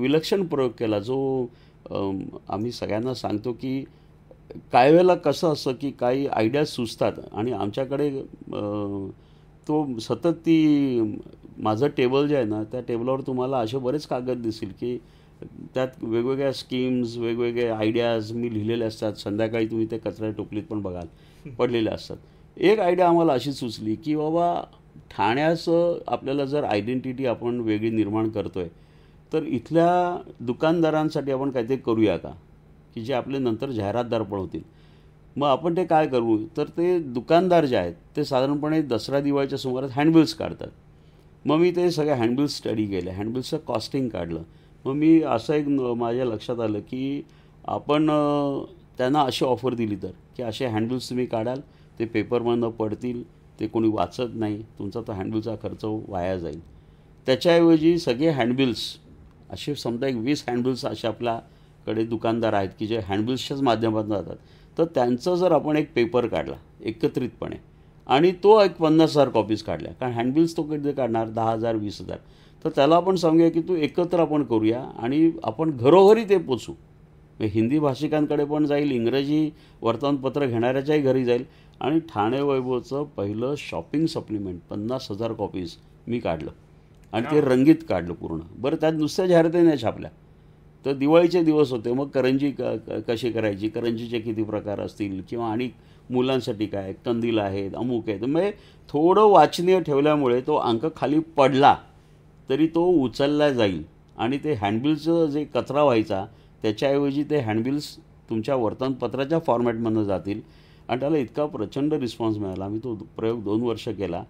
विलक्षण प्रयोग केला, जो आम्ही सगळ्यांना सांगतो की काही वेळेला कसं असतं की काही आयडियाज सुचतात आणि आमच्याकडे तो सतत माझं टेबल जे आहे ना, त्या टेबलावर तुम्हाला असे बरेच कागद दिसतील की त्यात वेगवेगळ्या स्कीम्स, वेगवेगळे आयडियाज मी लिहिलेले असतात. संध्याकाळी तुम्ही ते कचरा टोपलीत पण बघाल पडलेले असतात. एक आयडिया आम्हाला अशी सुचली की बाबा ठाण्याचं आपल्याला जर आयडेंटिटी आपण वेगळी निर्माण करतो आहे तर इथल्या दुकानदारांसाठी आपण काहीतरी करूया का, की जे आपले नंतर जाहिरातदार पण होतील. मग आपण ते काय करू, तर ते दुकानदार जे आहेत ते साधारणपणे दसरा दिवाळीच्या सुमारास हँडबिल्स काढतात. मग मी ते सगळे हँडबिल्स स्टडी केले, हँडबिल्सचं कॉस्टिंग काढलं. मग मी असं एक माझ्या लक्षात आलं की आपण त्यांना अशी ऑफर दिली तर की असे हँडबिल्स तुम्ही काढाल, ते पेपरमधनं पडतील, ते कोणी वाचत नाही, तुमचा तो हँडबिलचा खर्च वाया जाईल. त्याच्याऐवजी सगळे हँडबिल्स असे समजा एक 20 हँडबिल्स असे आपल्याकडे दुकानदार आहेत की जे हँडबिल्सच्याच माध्यमातून जातात, तर त्यांचं जर आपण एक पेपर काढला एकत्रितपणे आणि तो एक 50,000 कॉपीज काढल्या, कारण हँडबिल्स तो कधी काढणार 10,000 20,000, तर त्याला आपण सांगूया की तू एकत्र आपण करूया आणि आपण घरोघरी ते पोचू. हिंदी भाषिकांकडे पण जाईल, इंग्रजी वर्तमानपत्र घेणाऱ्याच्याही घरी जाईल. आणि ठाणे वैभवचं पहिलं शॉपिंग सप्लिमेंट 50,000 कॉपीज मी काढलं आणि ते रंगीत काढलं पूर्ण. बरं, त्यात नुसत्या जाहिराती नाही छापल्या. तर दिवाळीचे दिवस होते, मग करंजी कशी करायची, करंजीचे किती प्रकार असतील किंवा आणि मुलांसाठी काय कंदील आहेत, अमुक आहेत. म्हणजे थोडं वाचनीय ठेवल्यामुळे तो अंक खाली पडला तरी तो उचलला जाईल. आणि ते हँडबिल्सचं जे कचरा व्हायचा त्याच्याऐवजी ते हँडबिल्स तुमच्या वर्तमानपत्राच्या फॉर्मॅटमधून जातील. आणि त्याला इतका प्रचंड रिस्पॉन्स मिळाला. आम्ही तो प्रयोग 2 वर्ष केला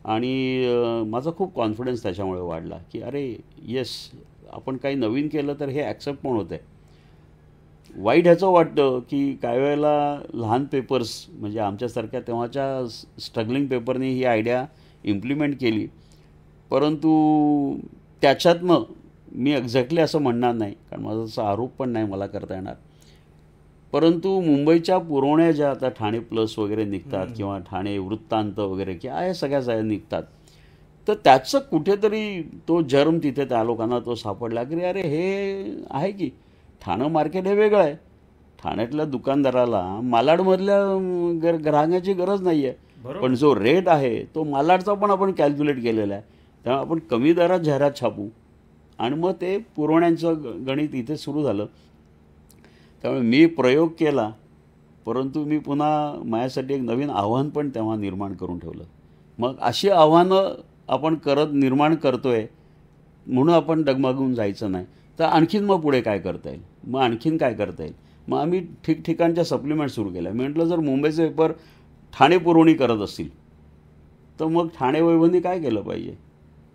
आणि माझा खूप कॉन्फिडन्स त्याच्यामुळे वाढला की अरे येस, आपण काही नवीन केलं तर हे ॲक्सेप्ट पण होतं आहे. वाईट ह्याचं वाटतं की काही वेळेला लहान पेपर्स म्हणजे आमच्यासारख्या तेव्हाच्या स्ट्रगलिंग पेपरनी ही आयडिया इम्प्लिमेंट केली, परंतु त्याच्यातनं मी एक्झॅक्टली असं म्हणणार नाही, कारण माझा असा आरोप पण नाही मला करता येणार. परंतु मुंबईच्या पुरवण्या ज्या आता ठाणे प्लस वगैरे निघतात किंवा ठाणे वृत्तांत वगैरे किंवा या सगळ्या निघतात, तर त्याचं कुठेतरी तो जर्म तिथे त्या लोकांना तो सापडला की अरे हे आहे की ठाणं मार्केट हे वेगळं आहे. ठाण्यातल्या दुकानदाराला मालाडमधल्या ग्राहकाची गरज नाही आहे, पण जो रेट आहे तो मालाडचा पण आपण कॅल्क्युलेट केलेला आहे. त्यामुळे आपण कमी दरात जाहिरात छापू आणि मग ते पुरवण्यांचं गणित इथे सुरू झालं. त्यामुळे मी प्रयोग केला, परंतु मी पुन्हा माझ्यासाठी एक नवीन आव्हान पण तेव्हा निर्माण करून ठेवलं. मग अशी आव्हानं आपण निर्माण करतो आहे म्हणून आपण डगमगून जायचं नाही. तर आणखीन मग पुढे काय करता येईल, मग आणखीन काय करता येईल. मग आम्ही ठिकठिकाणच्या सप्लिमेंट सुरू केल्या. मी म्हटलं जर मुंबईचे पेपर ठाणे पुरवणी करत असतील तर मग ठाणे वैभवनी काय केलं पाहिजे,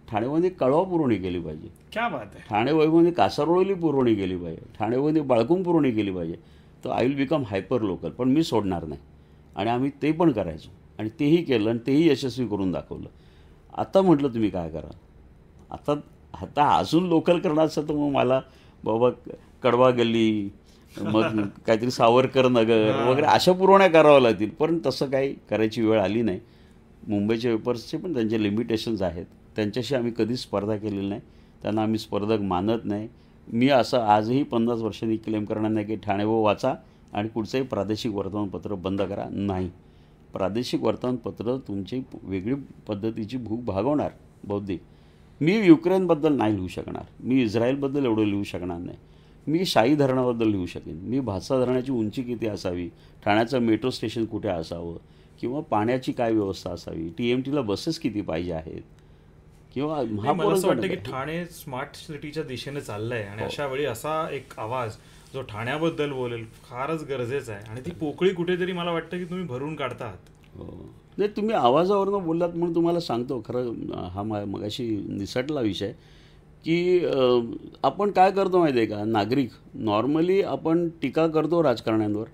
ठाणे वैभवनी कळवा पुरवणी केली पाहिजे. क्या बात आहे. ठाणे वैभवनी कासारवळी पुरवणी केली पाहिजे, ठाणे वैभवनी बाळकून पुरवणी केली पाहिजे. तर I will become hyper local. पण मी सोडणार नाही आणि आम्ही ते पण करायचो आणि तेही केलं आणि तेही यशस्वी करून दाखवलं. आता म्हटलं तुम्ही काय करा, आता अजून लोकल करणार असं तर मग मला बाबा कडवा गल्ली, मग काहीतरी सावरकर नगर वगैरे अशा पुरवण्या कराव्या लागतील. पण तसं काही करायची वेळ आली नाही. मुंबईच्या पेपर्सचे पण त्यांचे लिमिटेशन्स आहेत. त्यांच्याशी आम्ही कधीच स्पर्धा केलेली नाही. त्यांना आम्ही स्पर्धक मानत नाही. मी असं आजही 50 वर्षांनी क्लेम करणार नाही की ठाणे व वाचा आणि कुठचंही प्रादेशिक वर्तमानपत्र बंद करा. नाही, प्रादेशिक वर्तमानपत्र तुमची वेगळी पद्धतीची भूक भागवणार बौद्धिक. मी युक्रेनबद्दल नाही लिहू शकणार, मी इस्रायलबद्दल एवढं लिहू शकणार नाही. मी शाही धरणाबद्दल लिहू शकेन, मी भातसा धरणाची उंची किती असावी, ठाण्याचं मेट्रो स्टेशन कुठे असावं, किंवा पाण्याची काय व्यवस्था असावी, TMTला बसेस किती पाहिजे आहेत, किंवा मला असं वाटतं की ठाणे स्मार्ट सिटीच्या दिशेने चाललंय आणि अशा वेळी असा एक आवाज जो ठाण्याबद्दल बोलेल फारच गरजेचा आहे. आणि ती पोकळी कुठेतरी मला वाटतं की तुम्ही भरून काढता आहात. नाही, तुम्ही आवाजावरनं बोललात म्हणून तुम्हाला सांगतो. खरं हा मगाशी निसटला विषय की आपण काय करतो माहिती आहे का, नागरिक नॉर्मली आपण टीका करतो राजकारण्यांवर,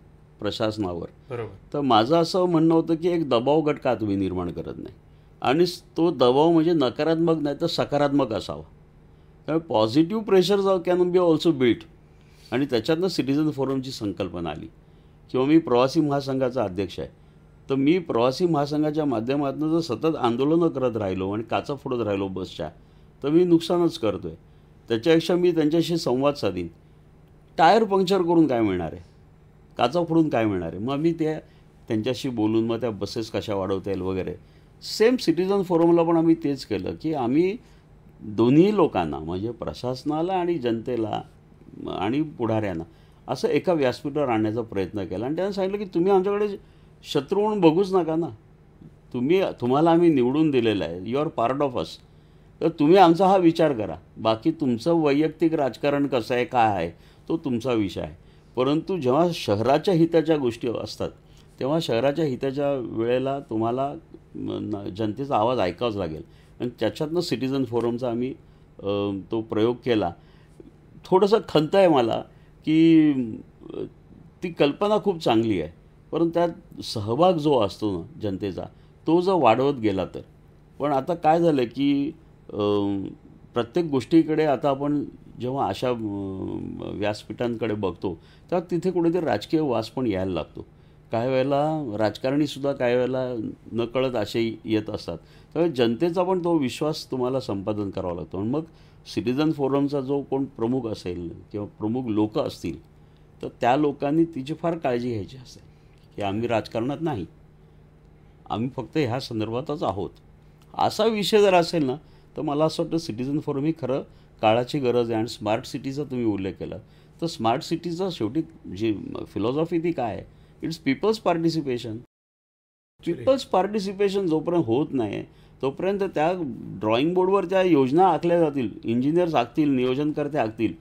प्रशासनावर. बरोबर. तर माझं असं म्हणणं होतं की एक दबाव गट का तुम्ही निर्माण करत नाही, आणि तो दबाव म्हणजे नकारात्मक नाही तर सकारात्मक असावा. त्यामुळे positive pressure can be also built. आणि त्याच्यातनं सिटिझन फोरमची संकल्पना आली. किंवा मी प्रवासी महासंघाचा अध्यक्ष आहे, तर मी प्रवासी महासंघाच्या माध्यमातून जर सतत आंदोलनं करत राहिलो आणि काचा फोडत राहिलो बसच्या, तर मी नुकसानच करतो आहे. त्याच्यापेक्षा मी त्यांच्याशी संवाद साधीन. टायर पंक्चर करून काय मिळणार आहे, काचा फोडून काय मिळणार आहे. मग मी त्यांच्याशी बोलून मग त्या बसेस कशा वाढवता येईल वगैरे. सेम सिटिझन फोरमला पण आम्ही तेच केलं की आम्ही दोन्ही लोकांना म्हणजे प्रशासनाला आणि जनतेला आणि पुढाऱ्यांना असं एका व्यासपीठावर आणण्याचा प्रयत्न केला. आणि त्यांना सांगितलं की तुम्ही आमच्याकडे शत्रू म्हणून बघूच नका ना, तुम्हाला आम्ही निवडून दिलेलं आहे, you are part of us. तर तुम्ही आमचा हा विचार करा. बाकी तुमचं वैयक्तिक राजकारण कसं आहे काय आहे तो तुमचा विषय आहे. परंतु जेव्हा शहराच्या हिताच्या गोष्टी असतात तेव्हा शहराच्या हिताच्या वेळेला तुम्हाला जनतेचा आवाज ऐकावाच लागेल. आणि त्याच्यातनं सिटिझन फोरमचा आम्ही तो प्रयोग केला. थोडंसं खंत आहे मला की ती कल्पना खूप चांगली आहे, परंतु त्यात सहभाग जो असतो ना जनतेचा तो जर वाढवत गेला तर. पण आता काय झालं की प्रत्येक गोष्टीकडे आता आपण जेव्हा अशा व्यासपीठांकडे बघतो तेव्हा तिथे कुठेतरी राजकीय वास पण यायला लागतो. काही वेळेला राजकारणीसुद्धा काही वेळेला नकळत असे येत असतात. त्यामुळे जनतेचा पण तो विश्वास तुम्हाला संपादन करावा लागतो. आणि मग सिटिझन फोरमचा जो कोण प्रमुख असेल किंवा प्रमुख लोक असतील तर त्या लोकांनी तिची फार काळजी घ्यायची असते की आम्ही राजकारणात नाही, आम्ही फक्त ह्या संदर्भातच आहोत. असा विषय जर असेल ना तर मला असं वाटतं सिटिझन फोरम ही खरं काळाची गरज आहे. आणि स्मार्ट सिटीचा तुम्ही उल्लेख केला तर स्मार्ट सिटीचा शेवटी जी फिलॉसॉफी ती काय आहे, it's people's participation. People's participation जोपर्यंत होत नाही तोपर्यंत त्या ड्रॉइंग बोर्डवर त्या योजना आखल्या जातील, इंजिनियर्स आखतील, नियोजनकर्ते आखतील,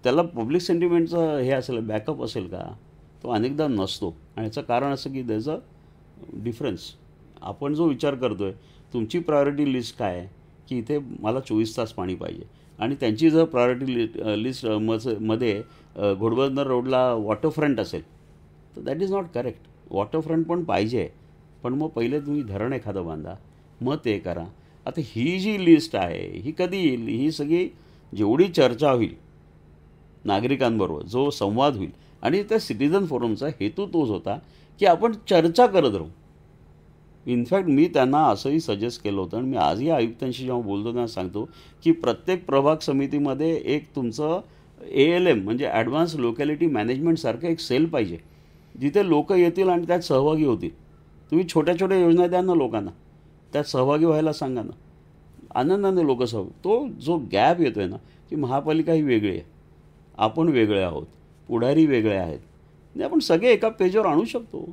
त्याला पब्लिक सेंटिमेंटचं हे असेल बॅकअप असेल का, तो अनेकदा नसतो. आणि याचं कारण असं की दॅज अ डिफरन्स. आपण जो विचार करतो आहे तुमची प्रायोरिटी लिस्ट काय आहे की इथे मला 24 तास पाणी पाहिजे, आणि त्यांची जर प्रायोरिटी लिस्ट मध्ये घोडबंदर रोडला वॉटरफ्रंट असेल तर that is not correct. Waterfront पण पाहिजे, पण मग पहिले तुम्ही धरण एखादं बांधा, मग ते करा. आता ही जी लिस्ट आहे ही कधी येईल, ही सगळी जेवढी चर्चा होईल नागरिकांबरोबर, जो संवाद होईल, आणि त्या सिटिझन फोरमचा हेतू तोच होता की आपण चर्चा करत राहू. इनफॅक्ट मी त्यांना असंही सजेस्ट केलं होतं, आणि मी आजही आयुक्तांशी जेव्हा बोलतो त्यांना सांगतो की प्रत्येक प्रभाग समितीमध्ये एक तुमचं ALM म्हणजे ॲडव्हान्स लोकॅलिटी मॅनेजमेंटसारखं एक सेल पाहिजे, जिथे लोक येतील आणि त्यात सहभागी होतील. तुम्ही छोट्या छोट्या योजना द्या ना लोकांना, त्यात सहभागी व्हायला सांगा ना, आनंदाने लोक सहभागी. तो जो गॅप येतो आहे ना की महापालिका ही वेगळी आहे, आपण वेगळे आहोत, पुढारी वेगळे आहेत, आपण सगळे एका पेजवर आणू शकतो.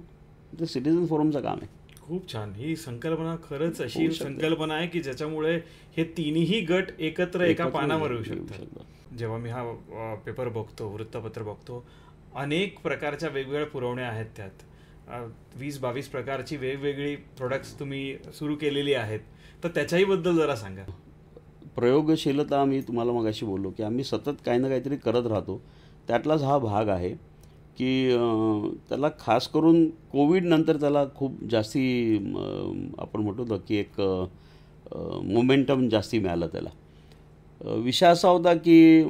ते सिटिझन फोरमचं काम आहे. खूप छान. ही संकल्पना खरंच अशी संकल्पना आहे की ज्याच्यामुळे हे तिन्ही गट एकत्र एका पानावर येऊ शकतात. जेव्हा मी हा पेपर बघतो, वृत्तपत्र बघतो, अनेक प्रकारच्या वेगवेगळ्या पुरवण्या आहेत. त्यात 20-22 प्रकारची वेगवेगळी प्रोडक्ट्स तुम्ही सुरू केलेली आहेत, तर त्याच्याही बद्दल जरा सांगा. प्रयोगशीलता आम्ही तुम्हाला मगाशी बोललो की आम्ही सतत काही ना काहीतरी करत राहतो. त्यातलाच हा भाग आहे की त्याला खास करून कोविड नंतर त्याला खूप जास्ती आपण म्हणतो ना की एक मोमेंटम जास्ती मिळालं त्याला. विषय असा होता की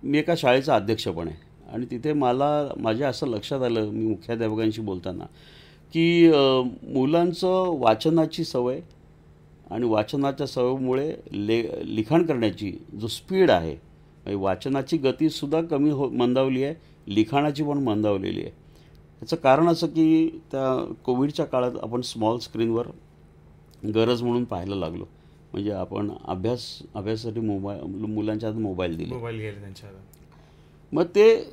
मी एका शाळेचा अध्यक्ष पण आहे, आणि तिथे माझ्या असं लक्षात आलं मी मुख्याध्यापकांशी बोलताना की मुलांचं वाचनाची सवय आणि वाचनाच्या सवयीमुळे लिखाण करण्याची जो स्पीड आहे, म्हणजे वाचनाची गतीसुद्धा कमी मंदावली आहे, लिखाणाची पण मंदावलेली आहे. याचं कारण असं की त्या कोविडच्या काळात आपण स्मॉल स्क्रीनवर गरज म्हणून पाहायला लागलो. म्हणजे आपण अभ्यासासाठी मुलांच्या हातात मोबाईल दिले. गेले त्यांच्या हातात. मग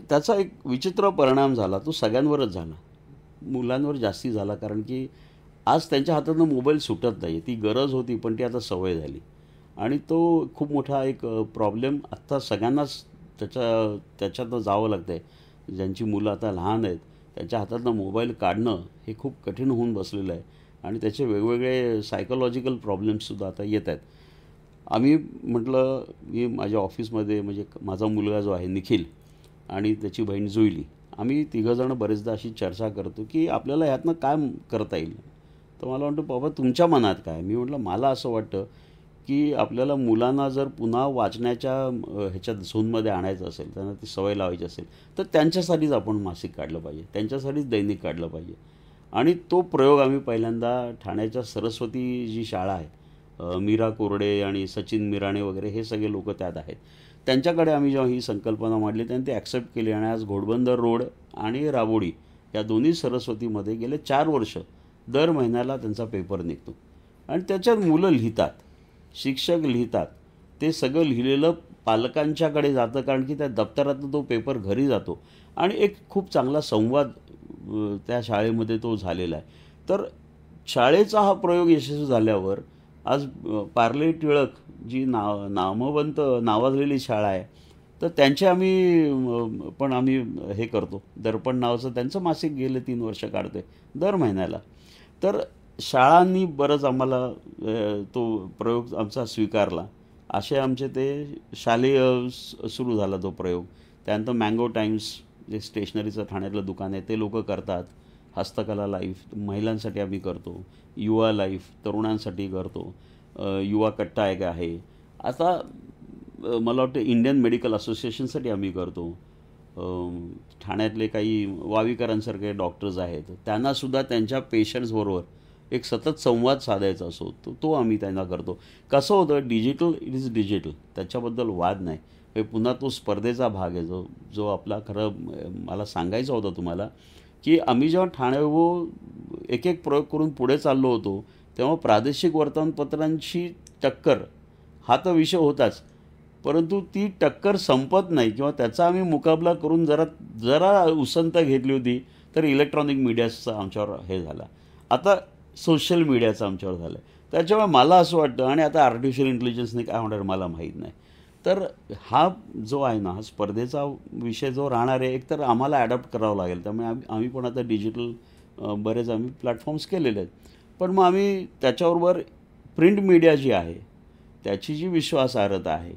त्याचा एक विचित्र परिणाम झाला. तो सगळ्यांवरच झाला, मुलांवर जास्ती झाला. कारण की आज त्यांच्या हातातून मोबाईल सुटत नाही. ती गरज होती पण ती आता सवय झाली आणि तो खूप मोठा एक प्रॉब्लेम आत्ता सगळ्यांनाच त्याच्यातनं जावं लागतं आहे. ज्यांची मुलं आता लहान आहेत त्यांच्या हातातनं मोबाईल काढणं हे खूप कठीण होऊन बसलेलं आहे आणि त्याचे वेगवेगळे सायकोलॉजिकल प्रॉब्लेम्ससुद्धा आता येत आहेत. आम्ही म्हटलं, मी माझ्या ऑफिसमध्ये म्हणजे माझा मुलगा जो आहे निखिल आणि त्याची बहीण जुईली, आम्ही तिघंजणं बरेचदा अशी चर्चा करतो की आपल्याला ह्यातनं काय करता येईल. तर मला वाटतं, बाबा तुमच्या मनात काय. मी म्हटलं, मला असं वाटतं की आपल्याला मुलांना जर पुन्हा वाचण्याच्या ह्याच्यात झोनमध्ये आणायचं असेल, त्यांना ती सवय लावायची असेल, तर त्यांच्यासाठीच आपण मासिक काढलं पाहिजे, त्यांच्यासाठीच दैनिक काढलं पाहिजे. आणि तो प्रयोग आम्ही पहिल्यांदा ठाण्याच्या सरस्वती जी शाळा आहे, मीरा कोरडे आणि सचिन मिराणे वगैरे हे सगळे लोक त्यात आहेत, त्यांच्याकडे आम्ही जेव्हा ही संकल्पना मांडली त्यांनी ते ॲक्सेप्ट केली आणि आज घोडबंदर रोड आणि राबोडी या दोन्ही सरस्वतीमध्ये गेले 4 वर्ष दर महिन्याला त्यांचा पेपर निघतो आणि त्याच्यात मुलं लिहितात, शिक्षक लिहितात. ते सगळं लिहिलेलं पालकांच्याकडे जातं, कारण की त्या दप्तरातून तो पेपर घरी जातो आणि एक खूप चांगला संवाद त्या शाळेमध्ये तो झालेला आहे. तर शाळेचा हा प्रयोग यशस्वी झाल्यावर आज पार्ले टिळक जी नामवंत नावाजलेली शाळा आहे, तर त्यांचे आम्ही हे करतो. दर्पण नावाचं त्यांचं मासिक गेले 3 वर्ष काढतोय दर महिन्याला. तर शाळांनी बरंच आम्हाला तो प्रयोग आमचा स्वीकारला. असे आमचे ते शालेय सुरू झाला तो प्रयोग. त्यानंतर मँगो टाइम्स जे स्टेशनरीचं ठाण्यातलं दुकान आहे ते लोक करतात. हस्तकला लाईफ महिलांसाठी आम्ही करतो, युवा लाईफ तरुणांसाठी करतो, युवा कट्टा एक आहे. आता मला वाटतं इंडियन मेडिकल असोसिएशनसाठी आम्ही करतो. ठाण्यातले काही वावीकरांसारखे डॉक्टर्स आहेत, त्यांनासुद्धा त्यांच्या पेशंट्सबरोबर एक सतत संवाद साधायचा असो तो आम्ही त्यांना करतो. कसं होतं, डिजिटल इट इज डिजिटल, त्याच्याबद्दल वाद नाही. हे पुन्हा तो स्पर्धेचा भाग आहे जो आपला खरं मला सांगायचा होता तुम्हाला, की आम्ही जेव्हा ठाणे एक प्रयोग करून पुढे चाललो होतो तेव्हा प्रादेशिक वर्तमानपत्रांची टक्कर हा तर विषय होताच, परंतु ती टक्कर संपत नाही किंवा त्याचा आम्ही मुकाबला करून जरा उसंत घेतली होती तर इलेक्ट्रॉनिक मीडियाचा आमच्यावर हे झाला. आता सोशल मीडियाचं आमच्यावर झालं. त्याच्यामुळे मला असं वाटतं, आणि आता आर्टिफिशियल इंटेलिजन्सने काय होणार मला माहीत नाही, तर हा जो आहे ना, हा स्पर्धेचा विषय जो राहणार आहे, एक तर आम्हाला ॲडॉप्ट करावं लागेल. त्यामुळे आम्ही पण आता डिजिटल बरेच आम्ही प्लॅटफॉर्म्स केलेले आहेत. पण मग आम्ही त्याच्याबरोबर प्रिंट मीडिया जी आहे त्याची जी विश्वासार्हता आहे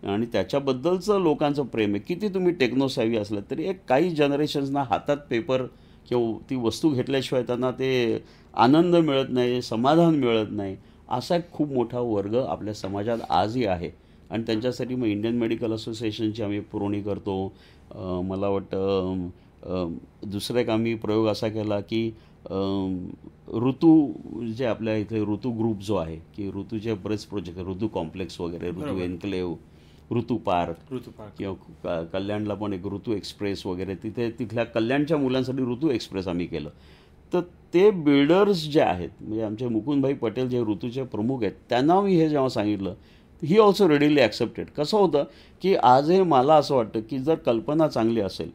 आणि त्याच्याबद्दलचं लोकांचं प्रेम आहे. किती तुम्ही टेक्नोसॅव्ही असलं तरी एक काही जनरेशन्सना हातात पेपर किंवा ती वस्तू घेतल्याशिवाय त्यांना ते आनंद मिळत नाही, समाधान मिळत नाही. असा एक खूप मोठा वर्ग आपल्या समाजात आजही आहे आणि त्यांच्यासाठी मग इंडियन मेडिकल असोसिएशनची आम्ही पुरवणी करतो. मला वाटतं दुसरा एक आम्ही प्रयोग असा केला की ऋतू जे आपल्या इथे ऋतू ग्रुप जो आहे की ऋतूचे बरेच प्रोजेक्ट, ऋतू कॉम्प्लेक्स वगैरे, ऋतू एन्क्लेव्ह, ऋतू पार्क किंवा कल्याणला पण एक ऋतू एक्सप्रेस वगैरे, तिथल्या कल्याणच्या मुलांसाठी ऋतू एक्सप्रेस आम्ही केलं. तर ते बिल्डर्स जे आहेत, म्हणजे आमचे मुकुंदभाई पटेल जे ऋतूचे प्रमुख आहेत, त्यांना मी हे जेव्हा सांगितलं, ही ऑल्सो रेडिली ॲक्सेप्टेड. कसं होतं की आजही मला असं वाटतं की जर कल्पना चांगली असेल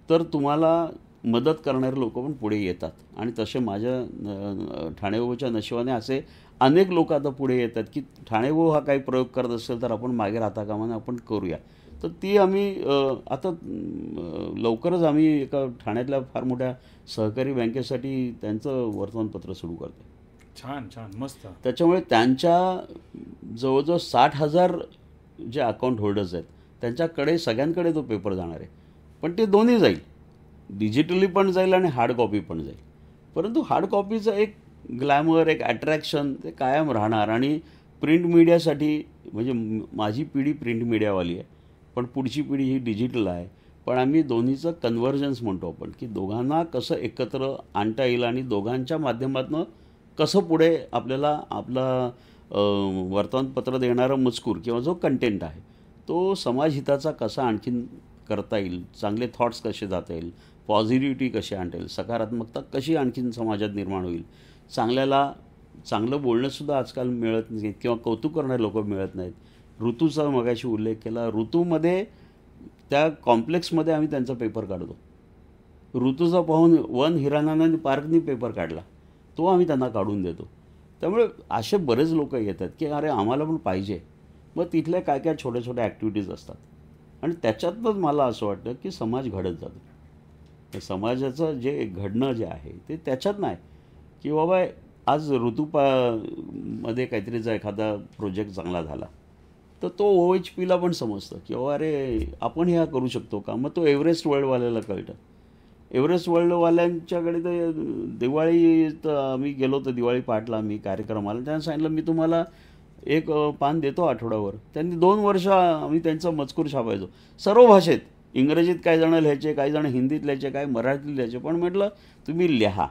तर तुम्हाला मदत करणारे लोक पण पुढे येतात आणि तसे माझ्या ठाणेभाऊच्या नशिबाने असे अनेक लोक आता पुढे येतात की ठाणेभाऊ हा काही प्रयोग करत असेल तर आपण मागे राहता कामा नये, आपण करूया. तर ती आम्ही आता लवकरच आम्ही एका ठाण्यातल्या फार मोठ्या सहकारी बँकेसाठी त्यांचं वर्तमानपत्र सुरू करतो. छान छान, मस्त. त्याच्यामुळे त्यांच्या जवळजवळ 60,000 जे अकाउंट होल्डर्स आहेत त्यांच्याकडे सगळ्यांकडे तो पेपर जाणार आहे. पण ते दोन्ही जाईल, डिजिटली पण जाईल आणि हार्ड कॉपी पण जाईल. परंतु हार्ड कॉपीचं एक ग्लॅमर, एक अट्रॅक्शन ते कायम राहणार. आणि प्रिंट मीडियासाठी, म्हणजे माझी पिढी प्रिंट मीडियावाली आहे पण पुढची पिढी ही डिजिटल आहे. पण आम्ही दोन्हीचं कन्व्हर्जन्स म्हणतो आपण, की दोघांना कसं एकत्र आणता येईल आणि दोघांच्या माध्यमातून कसं पुढे आपल्याला आपला वर्तमानपत्र देणारं मजकूर किंवा जो कंटेंट आहे तो समाजहिताचा कसा आणखीन करता येईल, चांगले थॉट्स कसे जाता येईल, पॉझिटिव्हिटी कशी आणता येईल, सकारात्मकता कशी आणखीन समाजात निर्माण होईल, चांगल्याला चांगलं बोलणंसुद्धा आजकाल मिळत नाही किंवा कौतुक करणारे लोक मिळत नाहीत. ऋतूचा मगाशी उल्लेख केला, ऋतूमध्ये त्या कॉम्प्लेक्समध्ये आम्ही त्यांचा पेपर काढतो. ऋतूचा पाहून वन हिरानंद पार्कनी पेपर काढला, तो आम्ही त्यांना काढून देतो. त्यामुळे असे बरेच लोक येतात की अरे आम्हाला पण पाहिजे. मग तिथल्या काय काय छोट्या छोट्या ॲक्टिव्हिटीज असतात आणि त्याच्यातच मला असं वाटतं की समाज घडत जातो. तर समाजाचं जे घडणं जे आहे ते त्याच्यात नाही की बाबा आज मध्ये काहीतरी जर एखादा प्रोजेक्ट चांगला झाला तर तो OHPला पण समजतं की बाबा अरे आपण ह्या करू शकतो का. मग तो एव्हरेस्ट वर्ल्डवाल्याला कळतं. एव्हरेस्ट वर्ल्डवाल्यांच्याकडे तर दिवाळीत आम्ही गेलो तर दिवाळी पहाटला आम्ही कार्यक्रमाला त्यांना सांगितलं मी तुम्हाला एक पान देतो आठवड्यावर. त्यांनी 2 वर्ष आम्ही त्यांचा मजकूर छापायचो सर्व भाषेत. इंग्रजीत काही जण लिहायचे, काही जण हिंदीत लिहायचे, काही मराठीत लिहायचे. पण म्हटलं तुम्ही लिहा,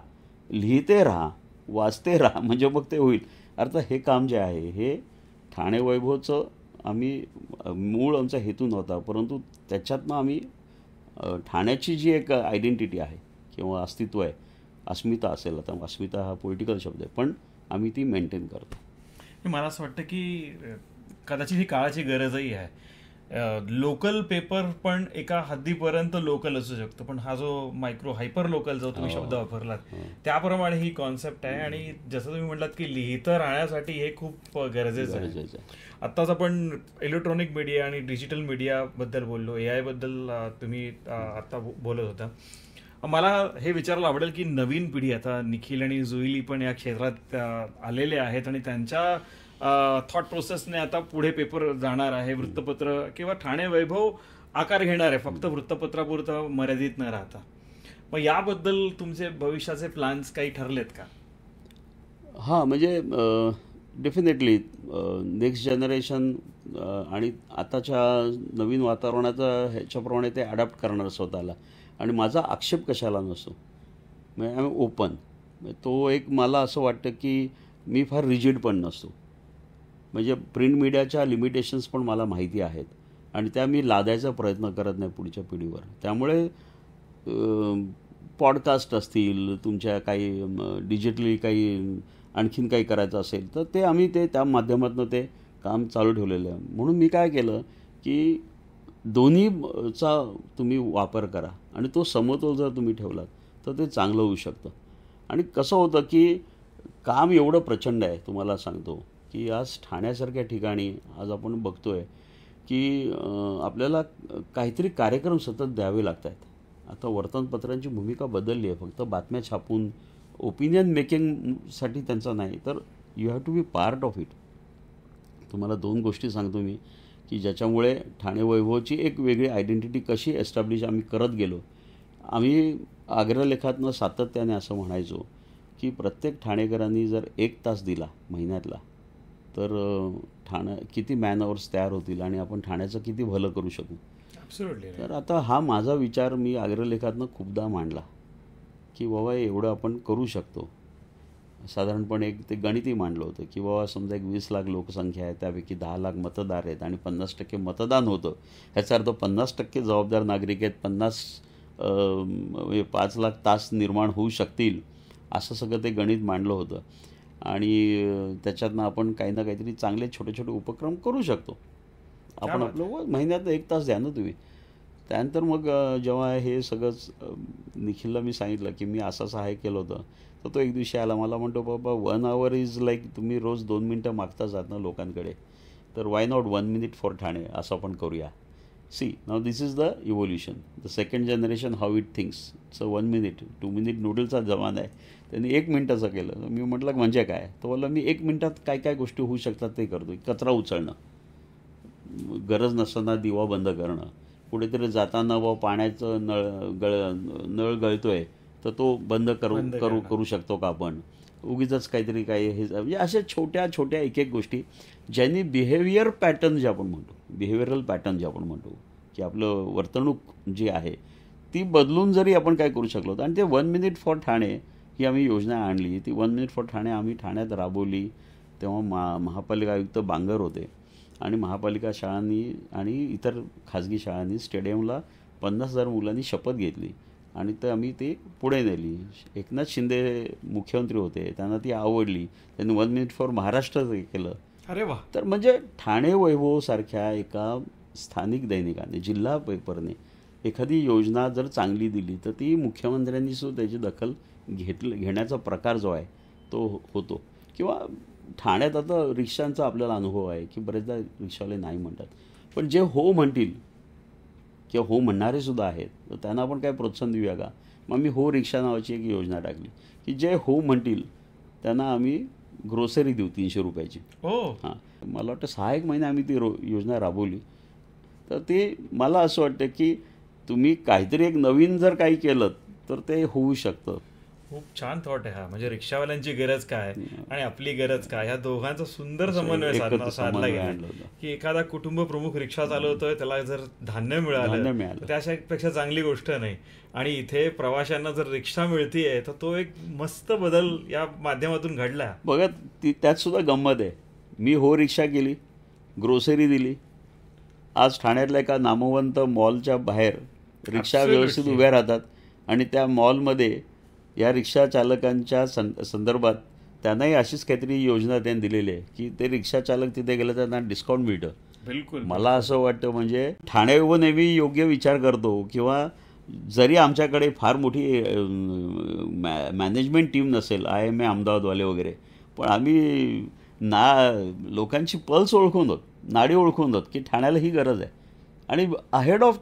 लिहिते राहा, वाचते राहा, म्हणजे मग ते होईल. अर्थात हे काम जे आहे हे ठाणे वैभवचं आम्ही मूळ आमचा हेतू नव्हता, परंतु त्याच्यातनं आम्ही ठाण्याची जी एक आयडेंटिटी आहे किंवा अस्तित्व आहे, अस्मिता असेल, आता अस्मिता हा पॉलिटिकल शब्द आहे, पण आम्ही ती मेंटेन करतो. मला असं वाटतं की कदाचित ही काळाची गरजही आहे. लोकल पेपर पण एका हद्दीपर्यंत लोकल असू शकतो, पण हा जो मायक्रो हायपर लोकल जो तुम्ही शब्द वापरलात त्याप्रमाणे ही कॉन्सेप्ट आहे. आणि जसं तुम्ही म्हटलात की लिहितं राहण्यासाठी हे खूप गरजेचं आहे. आत्ताच आपण इलेक्ट्रॉनिक मीडिया आणि डिजिटल मीडियाबद्दल बोललो, AI बद्दल तुम्ही आत्ता बोलत होता. मला हे विचारायला आवडेल की नवीन पिढी, आता निखिल आणि जुईली पण या क्षेत्रात आलेले आहेत आणि त्यांच्या थॉट प्रोसेसने आता पुढे पेपर जाणार आहे. वृत्तपत्र किंवा ठाणे वैभव आकार घेणार आहे, फक्त वृत्तपत्रापुरतं मर्यादित न राहता. मग याबद्दल तुमचे भविष्याचे प्लॅन्स काही ठरलेत का? हां, म्हणजे डेफिनेटली नेक्स्ट जनरेशन आणि आताच्या नवीन वातावरणाचा ह्याच्याप्रमाणे ते अडॅप्ट करणार स्वतःला. आणि माझा आक्षेप कशाला नसतो, म्हणजे आय एम ओपन. तो एक मला असं वाटतं की मी फार रिजिड पण नसतो. म्हणजे प्रिंट मीडियाच्या लिमिटेशन्स पण मला माहिती आहेत आणि त्या मी लादायचा प्रयत्न करत नाही पुढच्या पिढीवर. त्यामुळे पॉडकास्ट असतील, तुमच्या काही डिजिटली काही आणखीन काही करायचं असेल तर ते आम्ही त्या माध्यमातून ते काम चालू ठेवलेलं आहे. म्हणून मी काय केलं की दोन्हीचा तुम्ही वापर करा आणि तो समतोल जर तुम्ही ठेवलात तर ते चांगलं होऊ शकतं. आणि कसं होतं की काम एवढं प्रचंड आहे, तुम्हाला सांगतो की आज ठाण्यासारख्या ठिकाणी आज आपण बघतो आहे की आपल्याला काहीतरी कार्यक्रम सतत द्यावे लागत आहेत. आता वर्तमानपत्रांची भूमिका बदलली आहे, फक्त बातम्या छापून ओपिनियन मेकिंगसाठी त्यांचा नाही, तर you have to be part of it. तुम्हाला 2 गोष्टी सांगतो मी की ज्याच्यामुळे ठाणे वैभवची एक वेगळी आयडेंटिटी कशी एस्टॅब्लिश आम्ही करत गेलो. आम्ही अग्रलेखातनं सातत्याने असं म्हणायचो की प्रत्येक ठाणेकरांनी जर 1 तास दिला महिन्यातला तर ठाणं किती मॅन अवर्स तयार होतील आणि आपण ठाण्याचं किती भलं करू शकू. तर आता हा माझा विचार मी अग्रलेखातनं खूपदा मांडला की बाबा एवढं आपण करू शकतो. साधारणपणे एक ते गणितही मांडलं होतं की बाबा समजा एक 20 लाख लोकसंख्या आहे, त्यापैकी 10 लाख मतदार आहेत आणि 50% मतदान होतं. ह्याचा अर्थ 50% जबाबदार नागरिक आहेत, 5 लाख तास निर्माण होऊ शकतील, असं सगळं ते गणित मांडलं होतं. आणि त्याच्यातनं आपण काही ना काहीतरी चांगले छोटे छोटे उपक्रम करू शकतो. आपण आपलं महिन्यात 1 तास द्या ना तुम्ही. त्यानंतर मग जेव्हा हे सगळंच निखिलला मी सांगितलं की मी असं हे केलं होतं, तर तो एक दिवशी आला, मला म्हणतो बाबा 1 hour इज लाईक तुम्ही रोज 2 मिनटं मागता जात ना लोकांकडे, तर why not 1 minute for Thane, असं आपण करूया. See now this is the evolution, the second generation how it thinks. So 1 minute 2 minute नूडलचा जमाना आहे, त्यांनी 1 मिनिटाचं केलं. मी म्हटलं म्हणजे काय, तर बोलला मी 1 मिनिटात काय काय गोष्टी होऊ शकतात ते करतो. कचरा उचलणं, गरज नसताना दिवा बंद करणं, कुठेतरी जाताना व पाण्याचं नळ गळतोय तर तो बंद करू शकतो का आपण, उगीच काहीतरी काही हे, म्हणजे अशा छोट्या छोट्या एक एक गोष्टी ज्यांनी बिहेवियर पॅटर्न जे आपण म्हणतो, बिहेवियरल पॅटर्न जे आपण म्हणतो की आपलं वर्तणूक जी आहे ती बदलून जरी आपण काय करू शकलो आणि ते 1 मिनिट फॉर ठाणे ही आम्ही योजना आणली. ती 1 मिनिट फॉर ठाणे आम्ही ठाण्यात राबवली. तेव्हा महापालिका आयुक्त बांगर होते आणि महापालिका शाळांनी आणि इतर खाजगी शाळांनी स्टेडियमला 50,000 मुलांनी शपथ घेतली आणि तर आम्ही ते पुढे नेली. एकनाथ शिंदे मुख्यमंत्री होते, त्यांना ती आवडली, त्यांनी 1 मिनिट फॉर महाराष्ट्र केलं. अरे वा. तर म्हणजे ठाणे वैभव सारख्या एका स्थानिक दैनिकाने, जिल्हा पेपरने एखादी योजना जर चांगली दिली तर ती मुख्यमंत्र्यांनी सुद्धा त्याची दखल घेण्याचा प्रकार जो आहे तो होतो. किंवा ठाण्यात आता रिक्षांचा आपल्याला अनुभव आहे की बरेचदा रिक्षावाले नाही म्हणतात, पण जे हो म्हणतील किंवा हो म्हणणारे सुद्धा आहेत तर त्यांना आपण काय प्रोत्साहन देऊया का. मग आम्ही हो रिक्षा नावाची एक योजना टाकली की जे हो म्हणतील त्यांना आम्ही ग्रोसरी देऊ 300 रुपयाची. हां, मला वाटतं 6-1 महिने आम्ही ती योजना राबवली. तर ते मला असं वाटतं की तुम्ही काहीतरी एक नवीन जर काही केलं तर ते होऊ शकतं. खूप छान थॉट आहे हा. म्हणजे रिक्षावाल्यांची गरज काय आणि आपली गरज काय, ह्या दोघांचा सुंदर समन्वय साधला गेला की एखादा कुटुंब प्रमुख रिक्षा चालवतोय, त्याला जर धान्य मिळालं त्यापेक्षा चांगली गोष्ट नाही. आणि इथे प्रवाशांना जर रिक्षा मिळतीये तर तो एक मस्त बदल या माध्यमातून घडला. बघा, त्यात सुद्धा गंमत आहे. मी हो रिक्षा केली, ग्रोसरी दिली. आज ठाण्यातल्या एका नामवंत मॉलच्या बाहेर रिक्षा व्यवस्थित उभ्या राहतात आणि त्या मॉलमध्ये या रिक्षा चालकांच्या संदर्भात त्यांनाही अशीच काहीतरी योजना त्यांनी दिलेली आहे की ते रिक्षा चालक तिथे गेले तर त्यांना डिस्काउंट मिळतं. बिलकुल. मला असं वाटतं म्हणजे ठाणे व नेहमी योग्य विचार करतो किंवा जरी आमच्याकडे फार मोठी मॅनेजमेंट टीम नसेल, IMA अहमदाबादवाले वगैरे, पण आम्ही लोकांची पल्स ओळखून आहोत, नाडी ओळखून आहोत की ठाण्याला ही गरज आहे आणि अहेड ऑफ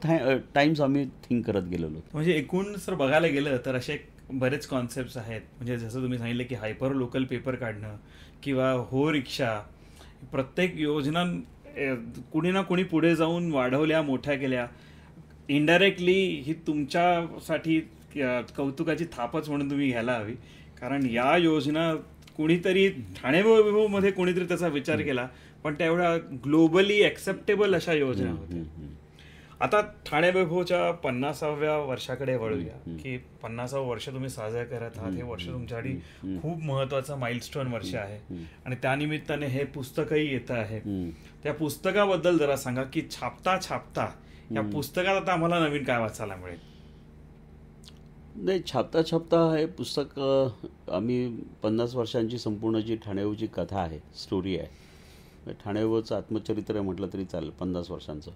टाइम्स आम्ही थिंक करत गेलेलो. म्हणजे एकूण जर बघायला गेलं तर असे बरेच कॉन्सेप्ट्स आहेत. म्हणजे जसं तुम्ही सांगितलं की हायपर लोकल पेपर काढणं किंवा हो रिक्षा, प्रत्येक योजना कुणी ना कुणी पुढे जाऊन वाढवल्या, मोठ्या केल्या. इनडायरेक्टली ही तुमच्यासाठी कौतुकाची थापच म्हणून तुम्ही घ्यायला हवी, कारण या योजना कुणीतरी ठाणे वैभवमध्ये कोणीतरी त्याचा विचार केला, पण त्या एवढ्या ग्लोबली ॲक्सेप्टेबल अशा योजना होत्या. आता ठाणे वैभवच्या 50व्या वर्षाकडे वळूया की 50वं वर्ष तुम्ही साजरा करत आहात. हे वर्ष तुमच्यासाठी खूप महत्वाचं माइलस्टोन वर्ष आहे आणि त्यानिमित्ताने हे पुस्तकही येतं आहे. त्या पुस्तकाबद्दल जरा सांगा की छापता छापता या पुस्तकात आता आम्हाला नवीन काय वाचायला मिळेल. नाही, छापता छापता हे पुस्तक आम्ही 50 वर्षांची संपूर्ण जी ठाणेवची कथा आहे, स्टोरी आहे, ठाणेवचं आत्मचरित्र म्हटलं तरी चालेल, 50 वर्षांचं